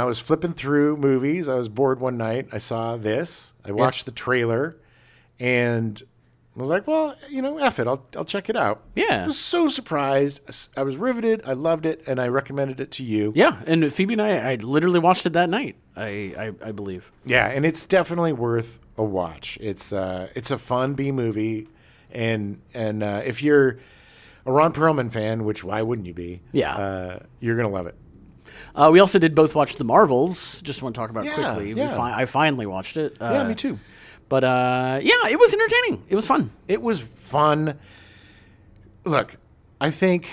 Speaker 1: was flipping through movies. I was bored one night. I saw this. I watched the trailer, and I was like, well, F it. I'll check it out.
Speaker 2: Yeah.
Speaker 1: I was so surprised. I was riveted. I loved it, and I recommended it to you.
Speaker 2: Yeah, and Phoebe and I literally watched it that night, I believe.
Speaker 1: Yeah, and it's definitely worth a watch. It's a fun B movie, and if you're a Ron Perlman fan, which why wouldn't you be?
Speaker 2: Yeah.
Speaker 1: You're going to love it.
Speaker 2: We also did both watch The Marvels. Just want to talk about quickly.
Speaker 1: Yeah.
Speaker 2: I finally watched it.
Speaker 1: Yeah, me too.
Speaker 2: But it was entertaining. It was fun.
Speaker 1: It was fun. Look, I think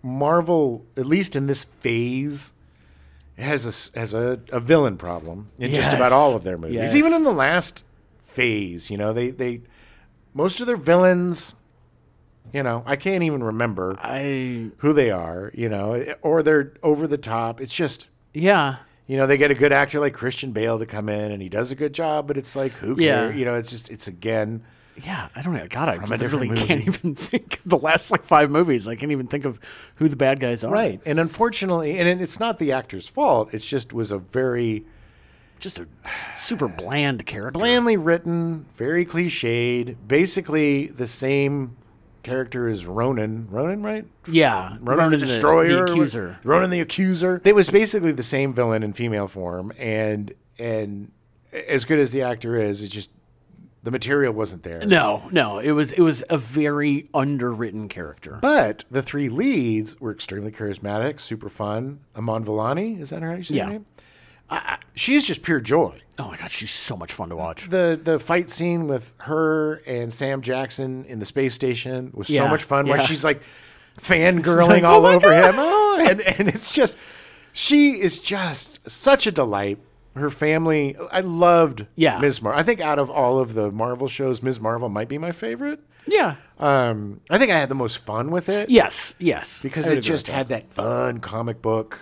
Speaker 1: Marvel, at least in this phase, has a villain problem in just about all of their movies.
Speaker 2: Yes.
Speaker 1: Even in the last phase, they most of their villains, I can't even remember who they are, or they're over the top. It's just they get a good actor like Christian Bale to come in, and he does a good job, but it's like, who cares? It's again.
Speaker 2: Yeah, I don't know. God, I really can't even think of the last 5 movies. I can't even think of who the bad guys are.
Speaker 1: Right, and unfortunately, and it's not the actor's fault. It just was a
Speaker 2: super bland character.
Speaker 1: Blandly written, very cliched, basically the same character as Ronan. Ronan, right?
Speaker 2: Yeah.
Speaker 1: Ronan the Destroyer.
Speaker 2: The Accuser.
Speaker 1: Ronan the Accuser. It was basically the same villain in female form, and as good as the actor is, it's just the material wasn't there.
Speaker 2: No. It was a very underwritten character.
Speaker 1: But the 3 leads were extremely charismatic, super fun. Aman Vellani, is that how you say her name? She's just pure joy.
Speaker 2: Oh my God, she's so much fun to watch.
Speaker 1: The fight scene with her and Sam Jackson in the space station was so much fun. Where she's like fangirling all over him. Oh, and it's just, she is just such a delight. Her family, I loved Ms. Marvel. I think out of all of the Marvel shows, Ms. Marvel might be my favorite.
Speaker 2: Yeah.
Speaker 1: I think I had the most fun with it.
Speaker 2: Yes.
Speaker 1: Because it just had that fun comic book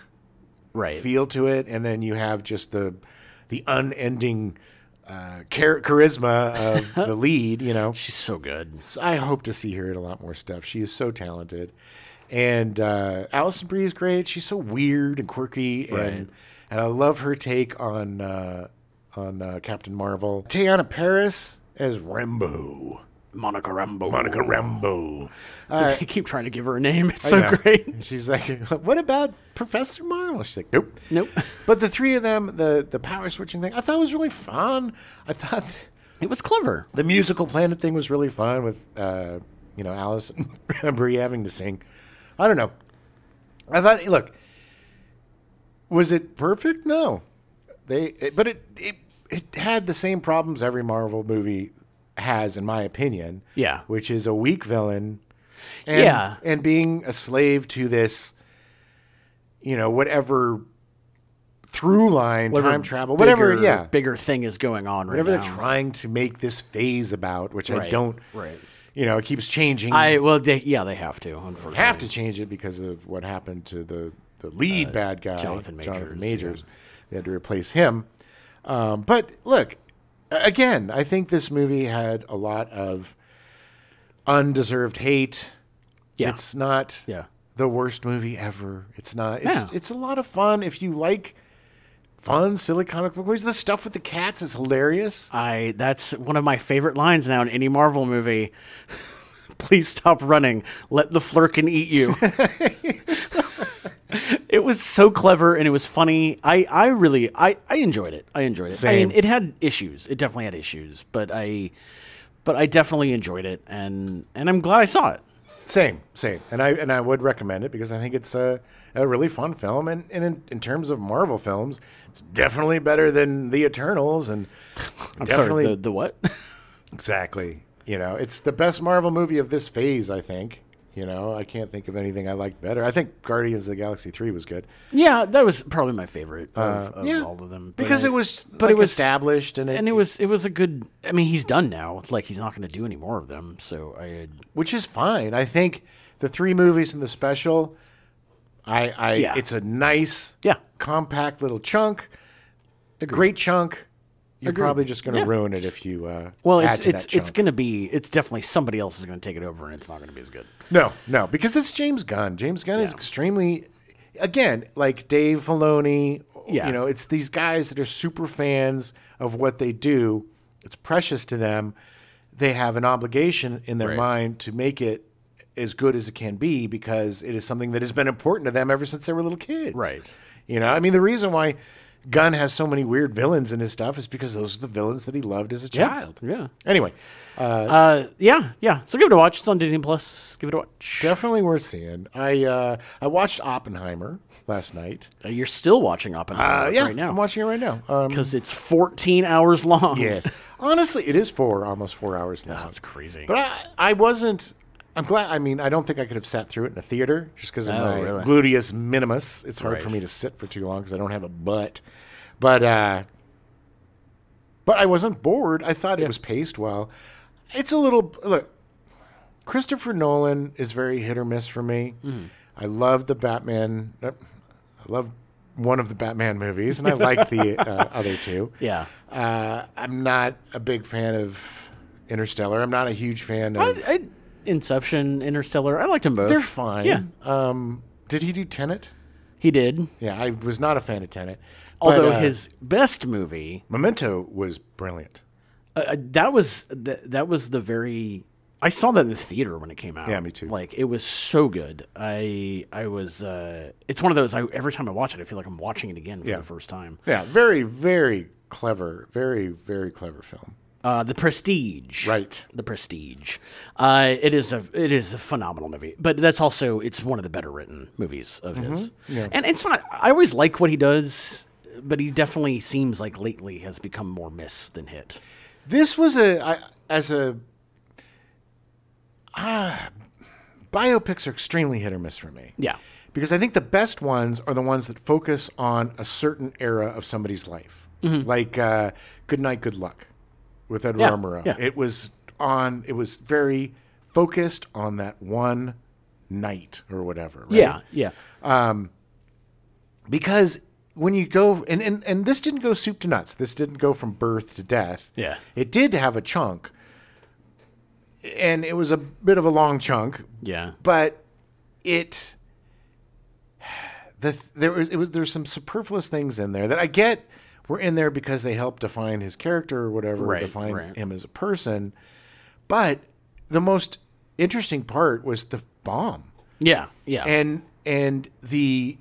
Speaker 1: feel to it, and then you have just the unending charisma of the lead.
Speaker 2: She's so good.
Speaker 1: I hope to see her in a lot more stuff. She is so talented, and Alison Brie is great. She's so weird and quirky, and I love her take on Captain Marvel. Teyana Paris as Rambeau.
Speaker 2: Monica Rambeau.
Speaker 1: I
Speaker 2: keep trying to give her a name. It's so great.
Speaker 1: She's like, what about Professor Marvel? She's like, nope. But the 3 of them, the power switching thing, I thought was really fun. I thought
Speaker 2: it was clever.
Speaker 1: The musical Planet thing was really fun with, Alison Brie having to sing I don't know. I thought, look, was it perfect? No. But it had the same problems every Marvel movie has, in my opinion.
Speaker 2: Yeah.
Speaker 1: Which is a weak villain. And being a slave to this, whatever through line, time travel,
Speaker 2: bigger thing is going on right now.
Speaker 1: Whatever they're trying to make this phase about, which I don't.
Speaker 2: Right.
Speaker 1: It keeps changing.
Speaker 2: They have to, unfortunately.
Speaker 1: Have to change it because of what happened to the lead bad guy,
Speaker 2: Jonathan
Speaker 1: Majors. Yeah. They had to replace him. But look, again, I think this movie had a lot of undeserved hate.
Speaker 2: Yeah.
Speaker 1: It's not the worst movie ever. It's not. It's a lot of fun if you like fun, silly comic book movies. The stuff with the cats is hilarious.
Speaker 2: That's one of my favorite lines now in any Marvel movie. Please stop running. Let the Flurkin eat you. It was so clever and it was funny. I really enjoyed it.
Speaker 1: Same.
Speaker 2: I mean, it had issues. It definitely had issues, but I definitely enjoyed it, and I'm glad I saw it.
Speaker 1: Same. And I would recommend it because I think it's a really fun film, and in terms of Marvel films, it's definitely better than The Eternals, and
Speaker 2: I'm sorry, the what?
Speaker 1: Exactly. It's the best Marvel movie of this phase, I think. I can't think of anything I liked better. I think Guardians of the Galaxy 3 was good.
Speaker 2: Yeah, that was probably my favorite of all of them.
Speaker 1: Because it was established and
Speaker 2: it was a good. I mean, he's done now. Like, he's not going to do any more of them. So
Speaker 1: which is fine. I think the 3 movies and the special, it's a nice, compact little chunk.
Speaker 2: Agreed.
Speaker 1: Great chunk. You're probably just going to ruin it if you
Speaker 2: it's going to be. It's definitely somebody else is going to take it over, and it's not going to be as good.
Speaker 1: No, because it's James Gunn. James Gunn is extremely, again, like Dave Filoni. It's these guys that are super fans of what they do. It's precious to them. They have an obligation in their mind to make it as good as it can be because it is something that has been important to them ever since they were little kids.
Speaker 2: Right.
Speaker 1: I mean, the reason why Gunn has so many weird villains in his stuff is because those are the villains that he loved as a child.
Speaker 2: Yeah.
Speaker 1: Anyway.
Speaker 2: So give it a watch. It's on Disney Plus. Give it a watch.
Speaker 1: Definitely worth seeing. I watched Oppenheimer last night.
Speaker 2: You're still watching Oppenheimer right now.
Speaker 1: I'm watching it right now.
Speaker 2: Because it's 14 hours long.
Speaker 1: Yes. Honestly, it is almost 4 hours long.
Speaker 2: That's crazy.
Speaker 1: But I wasn't... I'm glad. I mean, I don't think I could have sat through it in a theater just because of my gluteus minimus. It's hard for me to sit for too long because I don't have a butt. But I wasn't bored. I thought it was paced well. It's a little look. Christopher Nolan is very hit or miss for me. I love the Batman. I love one of the Batman movies, and I like the other 2.
Speaker 2: Yeah.
Speaker 1: I'm not a big fan of Interstellar. I'm not a huge fan of.
Speaker 2: Inception, Interstellar. I liked them both.
Speaker 1: They're fine.
Speaker 2: Yeah.
Speaker 1: Did he do Tenet?
Speaker 2: He did.
Speaker 1: Yeah, I was not a fan of Tenet.
Speaker 2: Although his best movie,
Speaker 1: Memento, was brilliant.
Speaker 2: That was the very. I saw that in the theater when it came out.
Speaker 1: Yeah, me too.
Speaker 2: Like, it was so good. I was. It's one of those. Every time I watch it, I feel like I'm watching it again for the first time.
Speaker 1: Yeah, very, very clever. Very, very clever film.
Speaker 2: The Prestige.
Speaker 1: Right.
Speaker 2: The Prestige. It is a phenomenal movie, but it's one of the better written movies of his. Yeah. And it's not. I always like what he does, but he definitely seems like lately has become more miss than hit.
Speaker 1: This was biopics are extremely hit or miss for me.
Speaker 2: Yeah.
Speaker 1: Because I think the best ones are the ones that focus on a certain era of somebody's life, like Good Night, Good Luck. With Edward Murrow.
Speaker 2: Yeah.
Speaker 1: It was very focused on that one night or whatever. Right?
Speaker 2: Yeah.
Speaker 1: Because when you go and this didn't go soup to nuts. This didn't go from birth to death.
Speaker 2: Yeah.
Speaker 1: It did have a chunk. And it was a bit of a long chunk.
Speaker 2: Yeah.
Speaker 1: But there's some superfluous things in there that I get were in there because they help define his character or whatever, or define him as a person. But the most interesting part was the bomb.
Speaker 2: Yeah.
Speaker 1: And the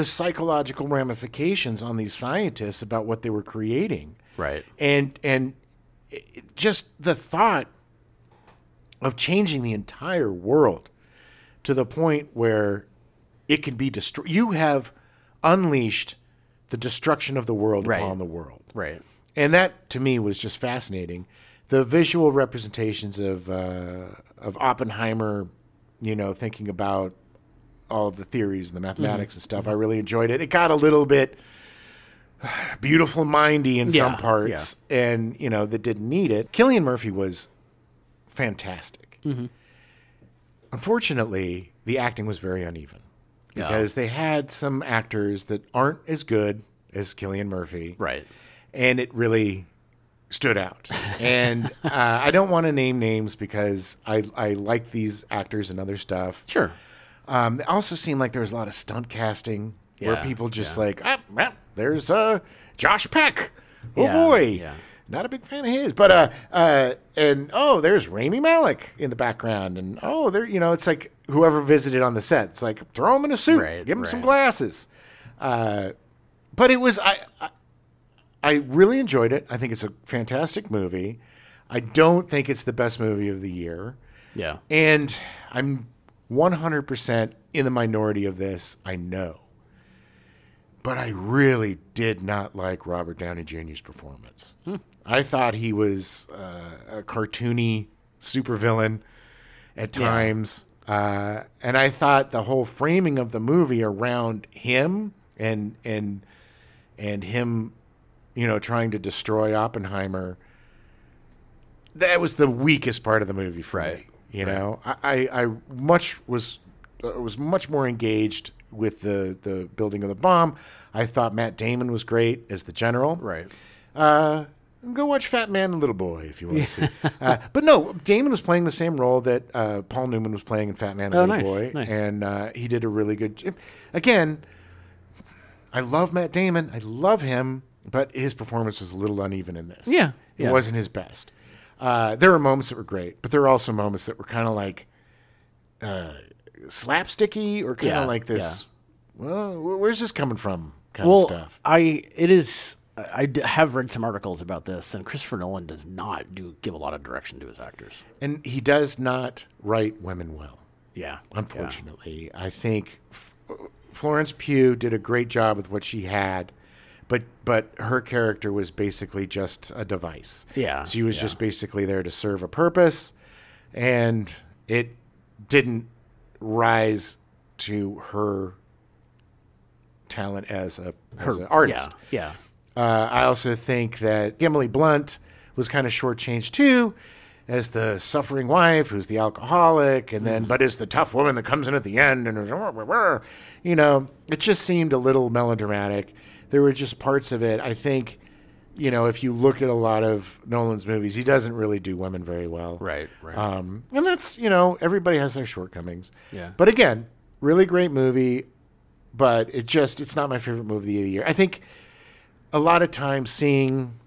Speaker 1: psychological ramifications on these scientists about what they were creating.
Speaker 2: Right.
Speaker 1: And just the thought of changing the entire world to the point where it can be destroyed. You have unleashed the destruction of the world upon the world.
Speaker 2: Right.
Speaker 1: And that, to me, was just fascinating. The visual representations of Oppenheimer, thinking about all of the theories and the mathematics and stuff, I really enjoyed it. It got a little bit beautiful mindy in some parts, and, that didn't need it. Cillian Murphy was fantastic. Unfortunately, the acting was very uneven because they had some actors that aren't as good as Cillian Murphy.
Speaker 2: Right.
Speaker 1: And it really stood out. And I don't want to name names because I like these actors and other stuff.
Speaker 2: Sure.
Speaker 1: It also seemed like there was a lot of stunt casting where people just there's Josh Peck. Oh, boy.
Speaker 2: Yeah.
Speaker 1: Not a big fan of his. But, there's Rami Malek in the background. And, it's like whoever visited on the set. It's like, throw him in a suit. Give him some glasses. But it was... I really enjoyed it. I think it's a fantastic movie. I don't think it's the best movie of the year.
Speaker 2: Yeah.
Speaker 1: And I'm 100% in the minority of this, I know. But I really did not like Robert Downey Jr.'s performance. I thought he was a cartoony supervillain at times. And I thought the whole framing of the movie around him and him... trying to destroy Oppenheimer, that was the weakest part of the movie for me. I was much more engaged with the building of the bomb. I thought Matt Damon was great as the general.
Speaker 2: Right.
Speaker 1: Go watch Fat Man and Little Boy if you want to see. But no, Damon was playing the same role that Paul Newman was playing in Fat Man and Little Boy.
Speaker 2: Nice.
Speaker 1: And he did a really good job. Again, I love Matt Damon. I love him. But his performance was a little uneven in this.
Speaker 2: Yeah.
Speaker 1: It wasn't his best. There were moments that were great, but there were also moments that were kind of like slapsticky or kind of like this, well, where's this coming from kind of stuff.
Speaker 2: I have read some articles about this, and Christopher Nolan does not give a lot of direction to his actors.
Speaker 1: And he does not write women well.
Speaker 2: Yeah.
Speaker 1: Unfortunately. I think Florence Pugh did a great job with what she had. But her character was basically just a device.
Speaker 2: Yeah.
Speaker 1: She was just basically there to serve a purpose, and it didn't rise to her talent as an artist.
Speaker 2: Yeah.
Speaker 1: I also think that Emily Blunt was kind of shortchanged too, as the suffering wife who's the alcoholic, and then but is the tough woman that comes in at the end, and it just seemed a little melodramatic. There were just parts of it. I think, if you look at a lot of Nolan's movies, he doesn't really do women very well.
Speaker 2: Right.
Speaker 1: And that's, everybody has their shortcomings.
Speaker 2: Yeah.
Speaker 1: But again, really great movie, but it's not my favorite movie of the year. I think a lot of times seeing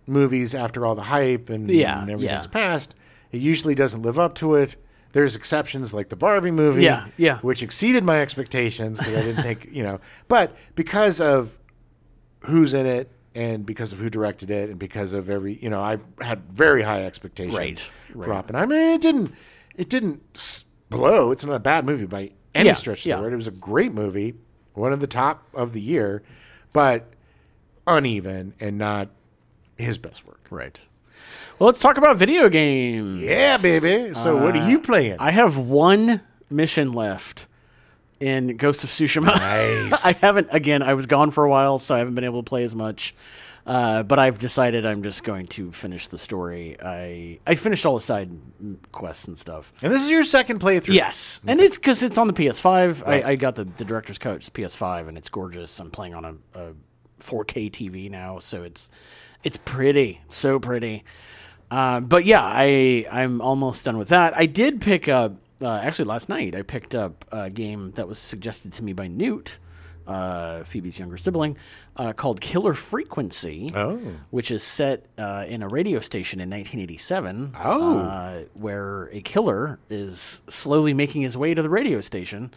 Speaker 1: movies after all the hype and everything's passed, it usually doesn't live up to it. There's exceptions like the Barbie movie, which exceeded my expectations because I didn't think, but because of who's in it and because of who directed it and because of I had very high expectations for Oppenheimer. I mean, it didn't blow. It's not a bad movie by any stretch of the word. It was a great movie, one of the top of the year, but uneven and not his best work.
Speaker 2: Right. Well, let's talk about video games.
Speaker 1: Yeah, baby. So what are you playing?
Speaker 2: I have one mission left in Ghost of Tsushima.
Speaker 1: Nice.
Speaker 2: I was gone for a while, so I haven't been able to play as much. But I've decided I'm just going to finish the story. I finished all the side quests and stuff.
Speaker 1: And this is your second playthrough?
Speaker 2: Yes. Okay. And it's because it's on the PS5. Right. I got the director's cut. It's PS5, and it's gorgeous. I'm playing on a 4K TV now, so it's pretty. So pretty. But yeah, I'm almost done with that. I did pick up, actually last night, I picked up a game that was suggested to me by Newt, Phoebe's younger sibling, called Killer Frequency, which is set in a radio station in 1987, where a killer is slowly making his way to the radio station,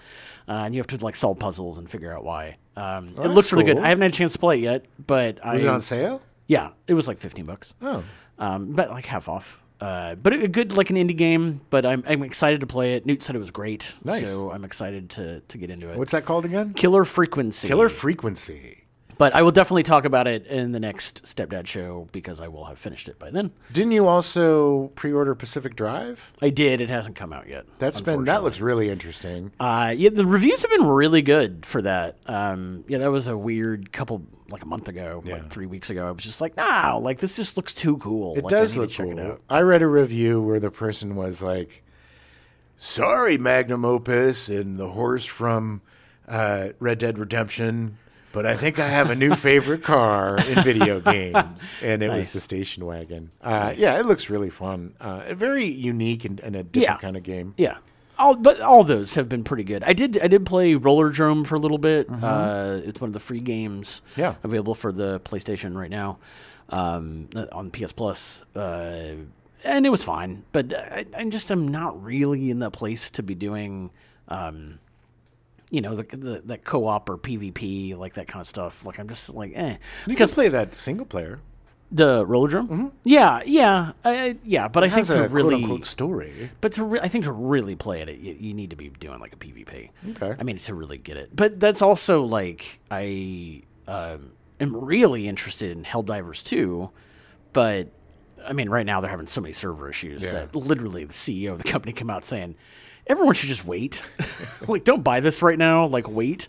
Speaker 2: and you have to solve puzzles and figure out why. It looks really good. I haven't had a chance to play it yet, but
Speaker 1: was it on sale?
Speaker 2: Yeah, it was $15.
Speaker 1: Oh.
Speaker 2: But half off. But a good, like an indie game, but I'm excited to play it. Newt said it was great.
Speaker 1: Nice.
Speaker 2: So I'm excited to get into it.
Speaker 1: What's that called again?
Speaker 2: Killer Frequency.
Speaker 1: Killer Frequency.
Speaker 2: But I will definitely talk about it in the next Stepdad show because I will have finished it by then.
Speaker 1: Didn't you also pre-order Pacific Drive?
Speaker 2: I did. It hasn't come out yet.
Speaker 1: That looks really interesting.
Speaker 2: Yeah, the reviews have been really good for that. Yeah, that was a weird couple, like a month ago, like 3 weeks ago. I was just like, nah, like this just looks too cool.
Speaker 1: It
Speaker 2: like,
Speaker 1: does look cool. I read a review where the person was like, "Sorry, Magnum Opus and the horse from Red Dead Redemption, but I think I have a new favorite car in video games." And it was the station wagon. Yeah, it looks really fun. Very unique and a different kind of game.
Speaker 2: Yeah. But all those have been pretty good. I did play Rollerdrome for a little bit. It's one of the free games available for the PlayStation right now on PS Plus. And it was fine. But I'm not really in that place to be doing... the co-op or PvP, like that kind of stuff. Like, I'm just like, eh.
Speaker 1: You can play that single player.
Speaker 2: The Rollerdrome? Mm-hmm. Yeah. But I think to really...
Speaker 1: quote-unquote story.
Speaker 2: But I think to really play it, you need to be doing like a PvP.
Speaker 1: Okay.
Speaker 2: I mean, to really get it. But that's also like, I am really interested in Helldivers 2, but... I mean, right now they're having so many server issues that literally the CEO of the company came out saying, everyone should just wait. Like, don't buy this right now. Like, wait.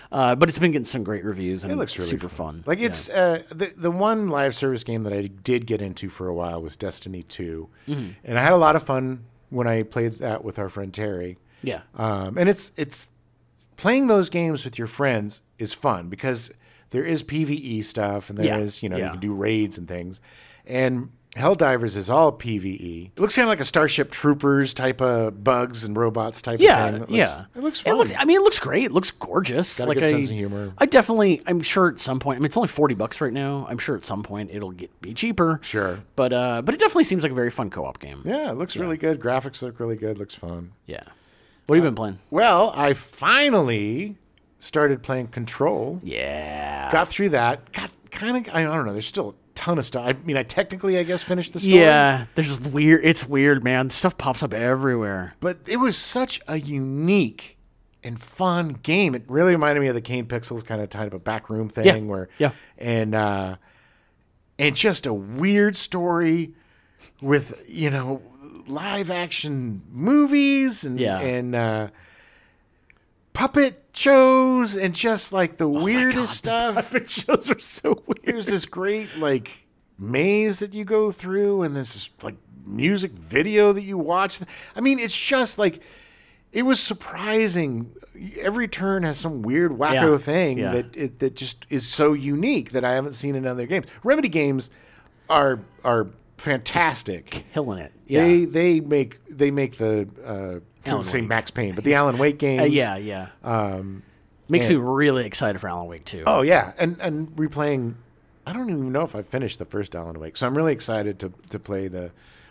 Speaker 2: But it's been getting some great reviews, and it looks really super fun.
Speaker 1: Like, it's the one live service game that I did get into for a while was Destiny 2. Mm-hmm. And I had a lot of fun when I played that with our friend Terry.
Speaker 2: Yeah.
Speaker 1: And it's playing those games with your friends is fun because there is PvE stuff, and there is, you can do raids and things. And Helldivers is all PvE. It looks kind of like a Starship Troopers type of bugs and robots type of thing. It looks fun.
Speaker 2: It looks great. It looks gorgeous.
Speaker 1: Got a good sense of humor.
Speaker 2: I'm sure at some point, I mean, it's only $40 right now. I'm sure at some point it'll be cheaper.
Speaker 1: Sure.
Speaker 2: But it definitely seems like a very fun co-op game.
Speaker 1: Yeah, it looks really good. Graphics look really good. Looks fun.
Speaker 2: Yeah. What have you been playing?
Speaker 1: Well, I finally started playing Control.
Speaker 2: Yeah.
Speaker 1: Got through that. Got kind of, I don't know, there's still ton of stuff. I mean, I guess finished the story.
Speaker 2: Yeah, there's just it's weird, man. Stuff pops up everywhere.
Speaker 1: But it was such a unique and fun game. It really reminded me of the Kane Pixels kind of type of backroom thing and just a weird story with, live action movies and puppet shows and just like the weirdest stuff.
Speaker 2: Puppet shows are so weird.
Speaker 1: There's this great like maze that you go through, and this like music video that you watch. I mean, it's just like it was surprising. Every turn has some weird wacko thing that just is so unique that I haven't seen in other games. Remedy games are fantastic,
Speaker 2: just killing it. Yeah,
Speaker 1: they make the. I would say Max Payne, but the Alan Wake games.
Speaker 2: Makes me really excited for Alan Wake 2.
Speaker 1: Oh, yeah. And replaying, I don't even know if I finished the first Alan Wake, so I'm really excited to play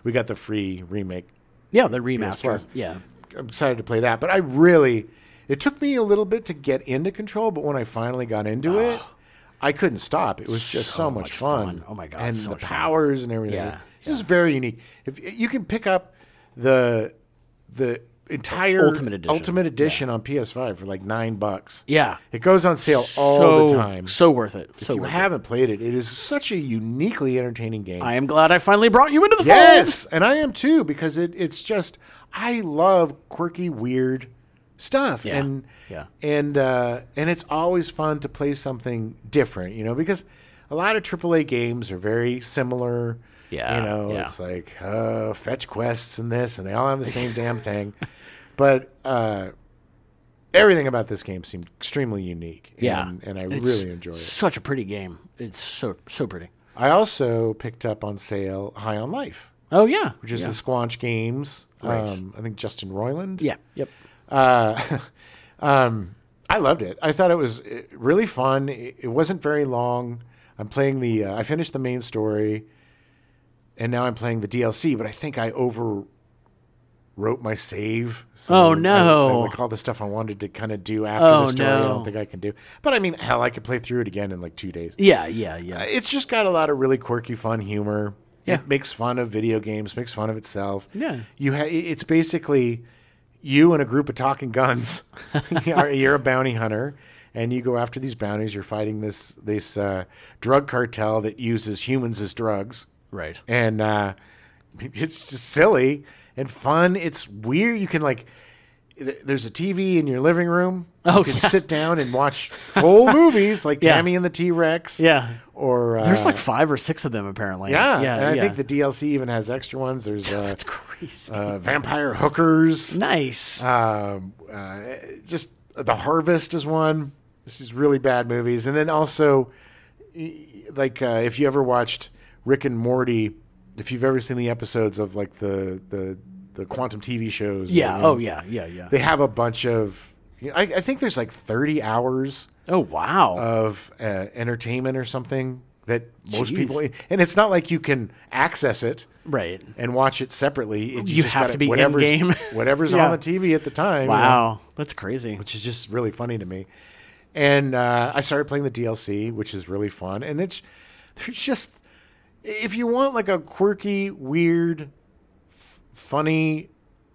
Speaker 1: we got the free remake.
Speaker 2: Yeah, the remaster. Yeah.
Speaker 1: I'm excited to play that, but it took me a little bit to get into Control, but when I finally got into it, I couldn't stop. It was just so much fun.
Speaker 2: Oh, my God.
Speaker 1: And the powers and everything. Yeah. It's just very unique. If you can pick up the entire Ultimate Edition on PS5 for like $9.
Speaker 2: Yeah.
Speaker 1: It goes on sale all the time.
Speaker 2: So worth it.
Speaker 1: If you haven't played it, it is such a uniquely entertaining game.
Speaker 2: I am glad I finally brought you into the fold.
Speaker 1: Yes, and I am too, because it's just, I love quirky, weird stuff.
Speaker 2: Yeah.
Speaker 1: And it's always fun to play something different, because a lot of AAA games are very similar.
Speaker 2: Yeah.
Speaker 1: It's like fetch quests and this, and they all have the same damn thing. But everything about this game seemed extremely unique. And I really enjoyed it.
Speaker 2: Such a pretty game. It's so pretty.
Speaker 1: I also picked up on sale High on Life.
Speaker 2: Oh, yeah.
Speaker 1: Which is the Squanch Games.
Speaker 2: Right.
Speaker 1: I think Justin Roiland.
Speaker 2: Yeah. Yep.
Speaker 1: I loved it. I thought it was really fun. It wasn't very long. I'm playing I finished the main story. And now I'm playing the DLC, but I think I overwrote my save. So
Speaker 2: oh, no.
Speaker 1: I like all the stuff I wanted to kind of do after the story. No. I don't think I can do. But I mean, hell, I could play through it again in like 2 days.
Speaker 2: Yeah.
Speaker 1: It's just got a lot of really quirky, fun humor.
Speaker 2: Yeah.
Speaker 1: It makes fun of video games, makes fun of itself.
Speaker 2: Yeah.
Speaker 1: It's basically you and a group of talking guns. You're a bounty hunter, and you go after these bounties. You're fighting this drug cartel that uses humans as drugs.
Speaker 2: Right.
Speaker 1: And it's just silly and fun. It's weird. You can there's a TV in your living room. You can sit down and watch full movies like Tammy and the T-Rex.
Speaker 2: Yeah.
Speaker 1: Or
Speaker 2: there's like 5 or 6 of them apparently.
Speaker 1: Yeah. And I think the DLC even has extra ones. There's
Speaker 2: that's crazy.
Speaker 1: Vampire Hookers.
Speaker 2: Nice.
Speaker 1: Just The Harvest is one. This is really bad movies. And then also, if you ever watched Rick and Morty, if you've ever seen the episodes of like the Quantum TV shows.
Speaker 2: Yeah. Yeah.
Speaker 1: They have a bunch of, I think there's like 30 hours.
Speaker 2: Oh, wow.
Speaker 1: Of entertainment or something that most people, and it's not like you can access it.
Speaker 2: Right.
Speaker 1: And watch it separately.
Speaker 2: You have to be in game.
Speaker 1: Whatever's on the TV at the time.
Speaker 2: Wow. That's crazy.
Speaker 1: Which is just really funny to me. And I started playing the DLC, which is really fun. And there's just, if you want like a quirky, weird, funny,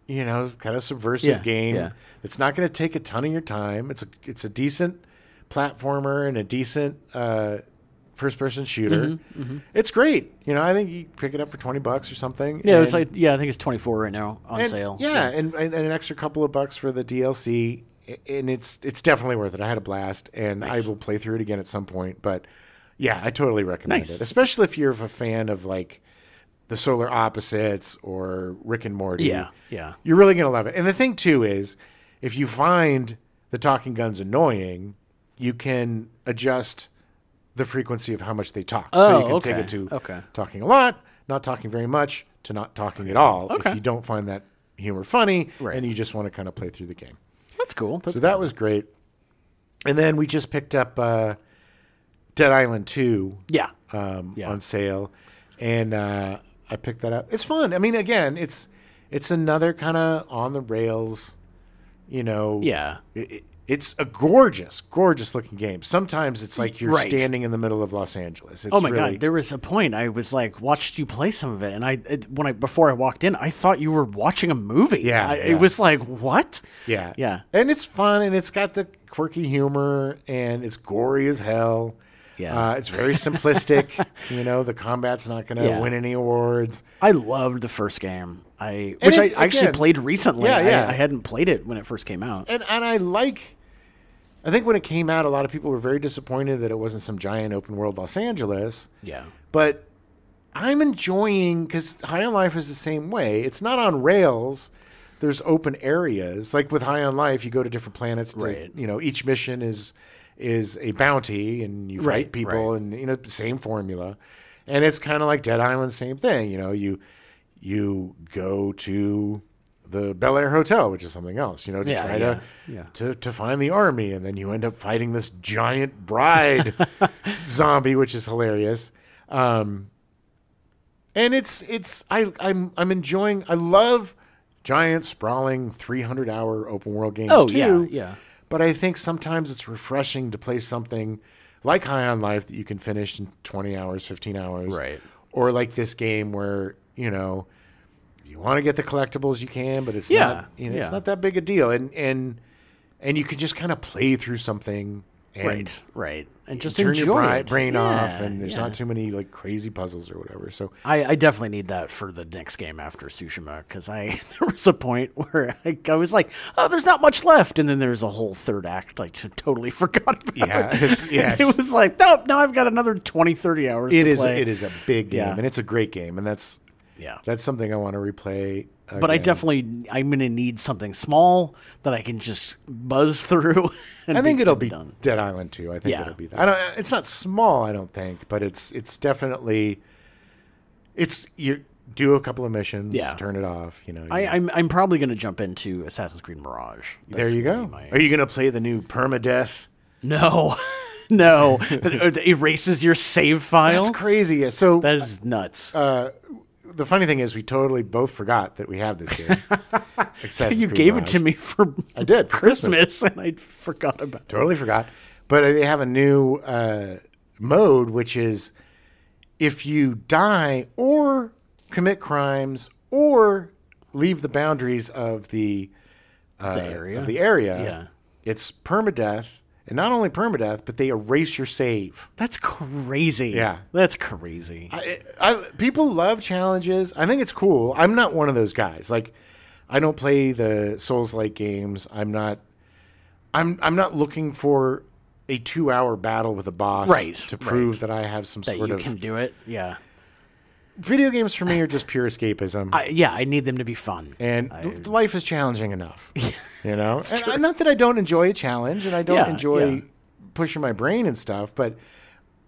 Speaker 1: kind of subversive game, it's not going to take a ton of your time. It's a decent platformer and a decent first-person shooter. It's great. I think you pick it up for $20 or something.
Speaker 2: Yeah, I think it's $24 right now on sale.
Speaker 1: Yeah, and an extra couple of bucks for the DLC, and it's definitely worth it. I had a blast, and I will play through it again at some point. But yeah, I totally recommend it, especially if you're a fan of like the Solar Opposites or Rick and Morty.
Speaker 2: Yeah.
Speaker 1: You're really gonna love it. And the thing too is, if you find the talking guns annoying, you can adjust the frequency of how much they talk. So you can take it to talking a lot, not talking very much, to not talking at all. If you don't find that humor funny, and you just want to kind of play through the game.
Speaker 2: That's cool.
Speaker 1: That was great. And then we just picked up Dead Island 2 on sale. And I picked that up. It's fun. I mean, again, it's another kind of on the rails, It's a gorgeous, gorgeous looking game. Sometimes it's like you're standing in the middle of Los Angeles. It's
Speaker 2: God! There was a point I was like, watched you play some of it, and before I walked in, I thought you were watching a movie. It was like, what?
Speaker 1: Yeah. And it's fun, and it's got the quirky humor, and it's gory as hell.
Speaker 2: Yeah.
Speaker 1: It's very simplistic. The combat's not going to win any awards.
Speaker 2: I loved the first game. I actually played recently. I hadn't played it when it first came out.
Speaker 1: And I think when it came out, a lot of people were very disappointed that it wasn't some giant open world Los Angeles.
Speaker 2: Yeah.
Speaker 1: But I'm enjoying, because High on Life is the same way. It's not on rails. There's open areas. Like with High on Life, you go to different planets. Each mission is a bounty, and you fight people, and same formula. And it's kind of like Dead Island, same thing. You go to the Bel Air Hotel, which is something else, to find the army, and then you end up fighting this giant bride zombie, which is hilarious. And I'm enjoying. I love giant sprawling 300-hour open world games too.
Speaker 2: Yeah.
Speaker 1: But I think sometimes it's refreshing to play something like High on Life that you can finish in 20 hours, 15 hours.
Speaker 2: Right.
Speaker 1: Or like this game where, you want to get the collectibles, you can, but it's not it's not that big a deal. And you can just kind of play through something and
Speaker 2: right. And just
Speaker 1: turn
Speaker 2: enjoy
Speaker 1: your
Speaker 2: it.
Speaker 1: brain off, and there's not too many like crazy puzzles or whatever. So
Speaker 2: I definitely need that for the next game after Tsushima, because there was a point where I was like, oh, there's not much left, and then there's a whole third act I totally forgot about. It was like, nope, now I've got another 20, 30 hours to play.
Speaker 1: It is a big game, and it's a great game, and that's something I want to replay. Again.
Speaker 2: But I'm going to need something small that I can just buzz through.
Speaker 1: I think it'll be done. Dead Island 2. I think it'll be that. It's not small, I don't think, but it's definitely. You do a couple of missions, turn it off.
Speaker 2: I'm probably going to jump into Assassin's Creed Mirage.
Speaker 1: There you go. Are you going to play the new permadeath?
Speaker 2: No. No, that erases your save file.
Speaker 1: That's crazy. So
Speaker 2: that is nuts.
Speaker 1: The funny thing is, we totally both forgot that we have this game.
Speaker 2: You gave it to me for Christmas, and I forgot about it.
Speaker 1: Totally forgot. But they have a new mode, which is if you die or commit crimes or leave the boundaries of the area.
Speaker 2: Yeah.
Speaker 1: It's permadeath, and not only permadeath, but they erase your save.
Speaker 2: That's crazy.
Speaker 1: Yeah.
Speaker 2: That's crazy.
Speaker 1: People love challenges. I think it's cool. I'm not one of those guys. Like, I don't play the Souls-like games. I'm not looking for a 2-hour battle with a boss to prove that I have some
Speaker 2: that
Speaker 1: sort of...
Speaker 2: you can do it. Yeah.
Speaker 1: Video games for me are just pure escapism.
Speaker 2: I need them to be fun.
Speaker 1: And life is challenging enough, you know? And not that I don't enjoy a challenge and I don't enjoy pushing my brain and stuff, but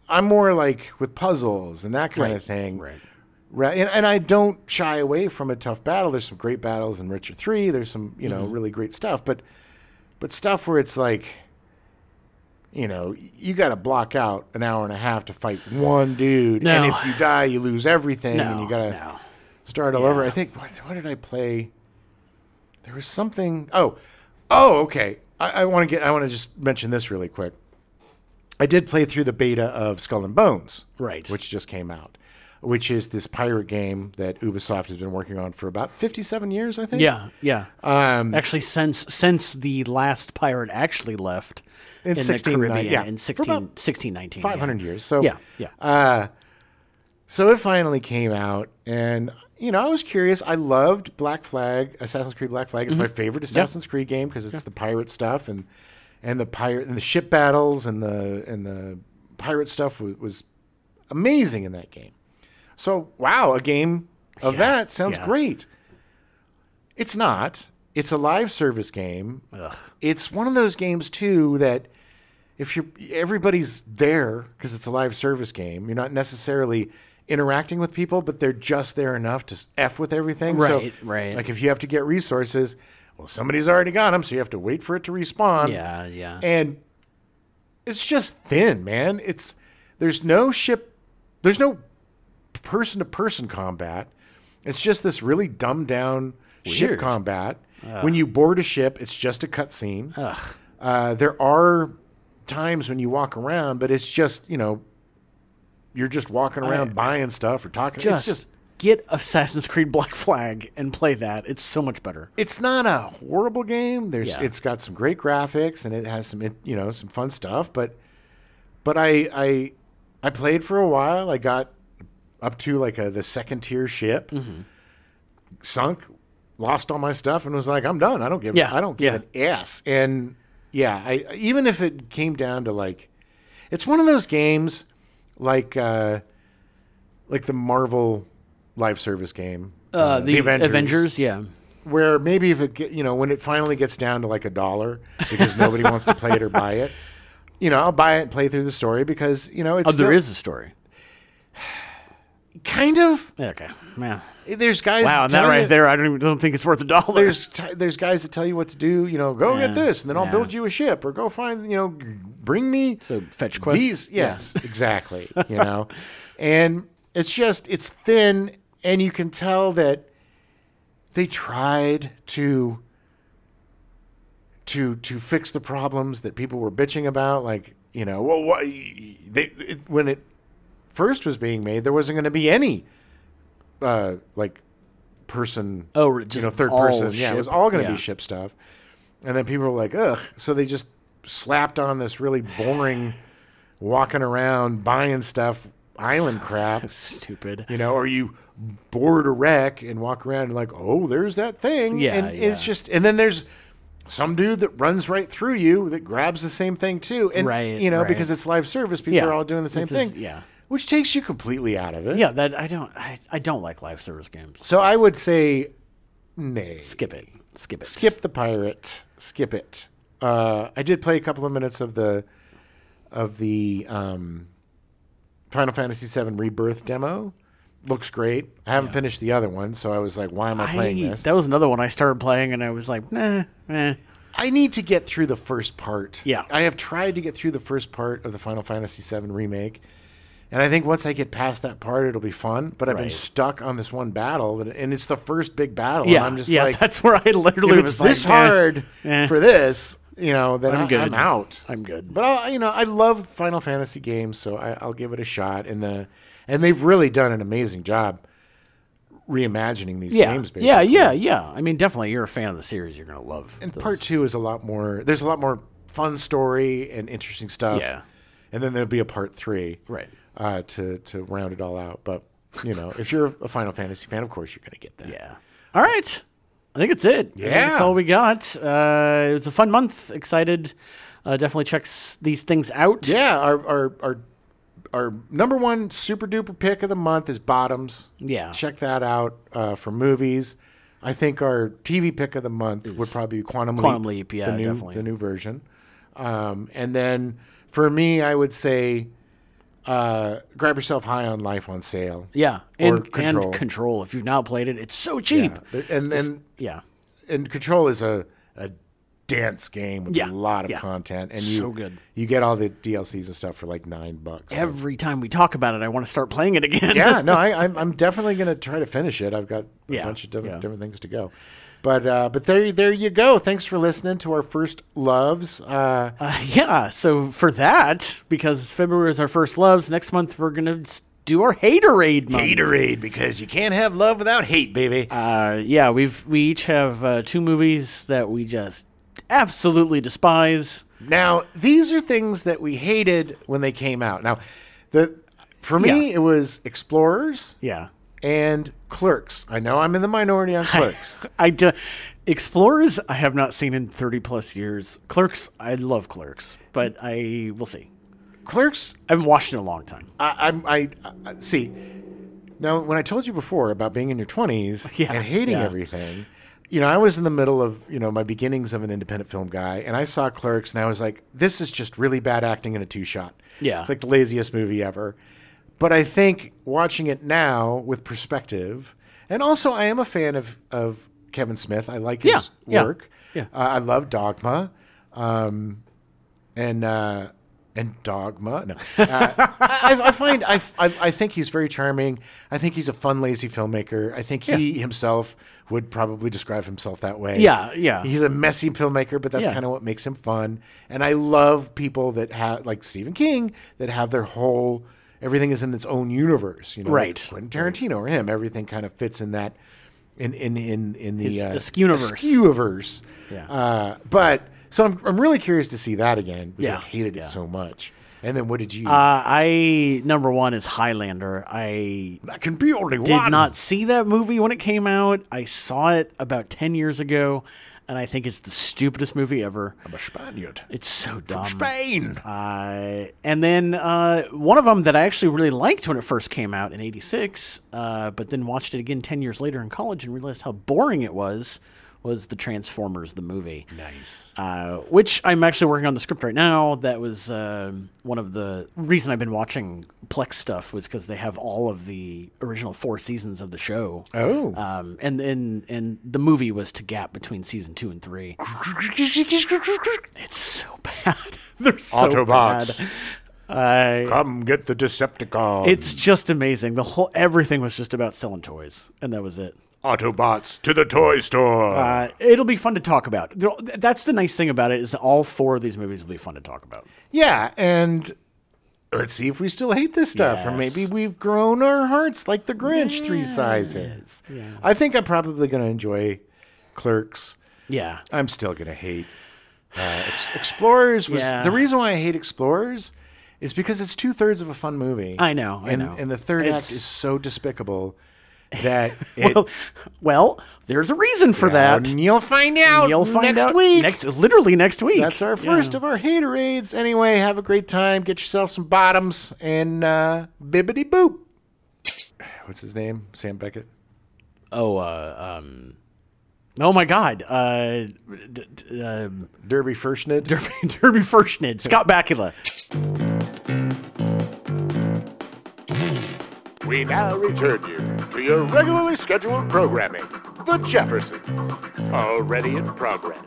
Speaker 1: I'm more like with puzzles and that kind of thing. Right. And I don't shy away from a tough battle. There's some great battles in Witcher 3. There's some, really great stuff. But stuff where it's like, you got to block out an hour and a half to fight one dude.
Speaker 2: No.
Speaker 1: And if you die, you lose everything. And you got to start all over. I think, what did I play? There was something. Oh, okay. I want to just mention this really quick. I did play through the beta of Skull and Bones.
Speaker 2: Right.
Speaker 1: Which just came out. Which is this pirate game that Ubisoft has been working on for about 57 years, I think.
Speaker 2: Yeah. Actually, since the last pirate actually left in the Caribbean in 1619.
Speaker 1: 500 years. So so it finally came out, and I was curious. I loved Black Flag. Assassin's Creed Black Flag is my favorite Assassin's Creed game because it's the pirate stuff and the ship battles and the pirate stuff was amazing in that game. So, wow, a game of that sounds great. It's not. It's a live service game.
Speaker 2: Ugh.
Speaker 1: It's one of those games, too, that everybody's there because it's a live service game. You're not necessarily interacting with people, but they're just there enough to F with everything.
Speaker 2: Right.
Speaker 1: Like if you have to get resources, well, somebody's already got them, so you have to wait for it to respawn.
Speaker 2: Yeah.
Speaker 1: And it's just thin, man. There's no person-to-person combat. It's just this really dumbed-down ship combat. When you board a ship, it's just a cutscene. There are times when you walk around, but it's just, you're just walking around buying stuff or talking. It's just
Speaker 2: get Assassin's Creed Black Flag and play that. It's so much better.
Speaker 1: It's not a horrible game. It's got some great graphics and it has some some fun stuff. But I played for a while. I got up to like the second tier ship, sunk, lost all my stuff, and was like, I'm done. I don't give an ass. And even if it came down to like, it's one of those games like the Marvel live service game,
Speaker 2: the Avengers,
Speaker 1: where maybe if it when it finally gets down to like $1 because nobody wants to play it or buy it, I'll buy it and play through the story because it's
Speaker 2: there is a story.
Speaker 1: Kind of.
Speaker 2: Okay. Yeah.
Speaker 1: There's guys.
Speaker 2: Wow, and that right there, I don't think it's worth $1.
Speaker 1: There's guys that tell you what to do. Go get this, and then I'll build you a ship, or go find. Bring me.
Speaker 2: So fetch quests.
Speaker 1: These, yes, exactly. And it's thin, and you can tell that they tried to fix the problems that people were bitching about. Like, when it first was being made, there wasn't going to be any person,
Speaker 2: just
Speaker 1: third person. Ship. Yeah, it was all going to be ship stuff. And then people were like, ugh. So they just slapped on this really boring walking around buying stuff island crap.
Speaker 2: So stupid.
Speaker 1: Or you board a wreck and walk around and like, oh, there's that thing. It's just, and then there's some dude that runs right through you that grabs the same thing too. And, because it's live service, people are all doing the same thing. Which takes you completely out of it.
Speaker 2: Yeah, that I don't like live service games.
Speaker 1: So I would say, nay.
Speaker 2: Skip it.
Speaker 1: Skip the pirate. Skip it. I did play a couple of minutes of the Final Fantasy VII Rebirth demo. Looks great. I haven't finished the other one, so I was like, why am I playing this?
Speaker 2: That was another one I started playing, and I was like, nah.
Speaker 1: I need to get through the first part.
Speaker 2: Yeah.
Speaker 1: I have tried to get through the first part of the Final Fantasy VII Remake. And I think once I get past that part, it'll be fun. But I've been stuck on this one battle, and it's the first big battle.
Speaker 2: Yeah,
Speaker 1: and I'm just
Speaker 2: that's where I literally was
Speaker 1: this hard for this, then I'm
Speaker 2: good.
Speaker 1: I'm out.
Speaker 2: I'm good.
Speaker 1: But I love Final Fantasy games, so I'll give it a shot. And they've really done an amazing job reimagining these
Speaker 2: Yeah,
Speaker 1: games. Basically.
Speaker 2: yeah. I mean, definitely, you're a fan of the series. You're gonna love.
Speaker 1: And
Speaker 2: those.
Speaker 1: part 2 is a lot more. There's a lot more fun story and interesting stuff.
Speaker 2: Yeah.
Speaker 1: And then there'll be a part 3,
Speaker 2: Right.
Speaker 1: To round it all out. But if you're a Final Fantasy fan, of course you're going to get that.
Speaker 2: Yeah. All right. I think it's it. I think that's all we got. It was a fun month. Excited. Definitely checks these things out.
Speaker 1: Yeah. Our number one super duper pick of the month is Bottoms.
Speaker 2: Yeah.
Speaker 1: Check that out for movies. I think our TV pick of the month would probably be Quantum Leap.
Speaker 2: Quantum Leap, yeah,
Speaker 1: definitely. The new version. And then for me, I would say Grab Yourself High on Life on sale.
Speaker 2: Yeah.
Speaker 1: Or Control.
Speaker 2: And Control. If you've not played it, it's so cheap.
Speaker 1: Yeah. And Control is a dance game with a lot of content, and
Speaker 2: so good.
Speaker 1: You get all the DLCs and stuff for like $9.
Speaker 2: Every time we talk about it, I want to start playing it again.
Speaker 1: Yeah, no, I'm definitely going to try to finish it. I've got a bunch of different things to go, but there you go. Thanks for listening to our first loves.
Speaker 2: So for that, because February is our first loves, next month we're gonna do our Haterade month.
Speaker 1: Haterade, because you can't have love without hate, baby.
Speaker 2: We each have 2 movies that we just absolutely despise.
Speaker 1: Now, these are things that we hated when they came out. Now, for me, it was Explorers and Clerks. I know I'm in the minority on Clerks.
Speaker 2: Explorers, I have not seen in 30 plus years. Clerks, I love Clerks, but we'll see.
Speaker 1: Clerks,
Speaker 2: I haven't watched it in a long time.
Speaker 1: I see. Now, when I told you before about being in your 20s and hating everything, I was in the middle of, my beginnings of an independent film guy, and I saw Clerks, and I was like, this is just really bad acting in a 2-shot.
Speaker 2: Yeah.
Speaker 1: It's like the laziest movie ever. But I think watching it now with perspective, and also I am a fan of Kevin Smith. I like his work.
Speaker 2: Yeah.
Speaker 1: I love Dogma. And Dogma. No, I think he's very charming. I think he's a fun, lazy filmmaker. I think he himself would probably describe himself that way.
Speaker 2: Yeah.
Speaker 1: He's a messy filmmaker, but that's kind of what makes him fun. And I love people that have, like Stephen King, that have their whole everything is in its own universe.
Speaker 2: Right.
Speaker 1: Like Quentin Tarantino or him, everything kind of fits in that in the
Speaker 2: Askew-universe.
Speaker 1: Yeah. But. So I'm really curious to see that again. Because I hated it so much. And then what did you?
Speaker 2: Number one is Highlander.
Speaker 1: That can be only one.
Speaker 2: Did not see that movie when it came out. I saw it about 10 years ago, and I think it's the stupidest movie ever.
Speaker 1: I'm a Spaniard.
Speaker 2: It's so dumb.
Speaker 1: From Spain.
Speaker 2: And then one of them that I actually really liked when it first came out in '86, but then watched it again 10 years later in college and realized how boring it was the Transformers, the movie.
Speaker 1: Nice.
Speaker 2: Which I'm actually working on the script right now. That was one of the reason I've been watching Plex stuff was because they have all of the original 4 seasons of the show.
Speaker 1: Oh.
Speaker 2: And the movie was to gap between season 2 and 3. It's so bad. They're so
Speaker 1: Autobots.
Speaker 2: bad.
Speaker 1: Come get the Decepticons.
Speaker 2: It's just amazing. Everything was just about selling toys, and that was it.
Speaker 1: Autobots to the toy store.
Speaker 2: It'll be fun to talk about. That's the nice thing about it is that all 4 of these movies will be fun to talk about.
Speaker 1: Yeah, and let's see if we still hate this stuff, or maybe we've grown our hearts like the Grinch 3 sizes. Yeah. I think I'm probably going to enjoy Clerks.
Speaker 2: Yeah.
Speaker 1: I'm still going to hate Explorers. The reason why I hate Explorers is because it's 2/3 of a fun movie.
Speaker 2: I know.
Speaker 1: And the third act is so despicable. That
Speaker 2: well, there's a reason for that.
Speaker 1: And you'll find out next week.
Speaker 2: Literally next week.
Speaker 1: That's our first of our Haterades. Anyway, have a great time. Get yourself some Bottoms and bibbity boop. What's his name? Sam Beckett.
Speaker 2: Oh my God.
Speaker 1: Derby Firschnid.
Speaker 2: Derby Firschnid. Scott Bakula.
Speaker 1: We now return you to your regularly scheduled programming, The Jeffersons, already in progress.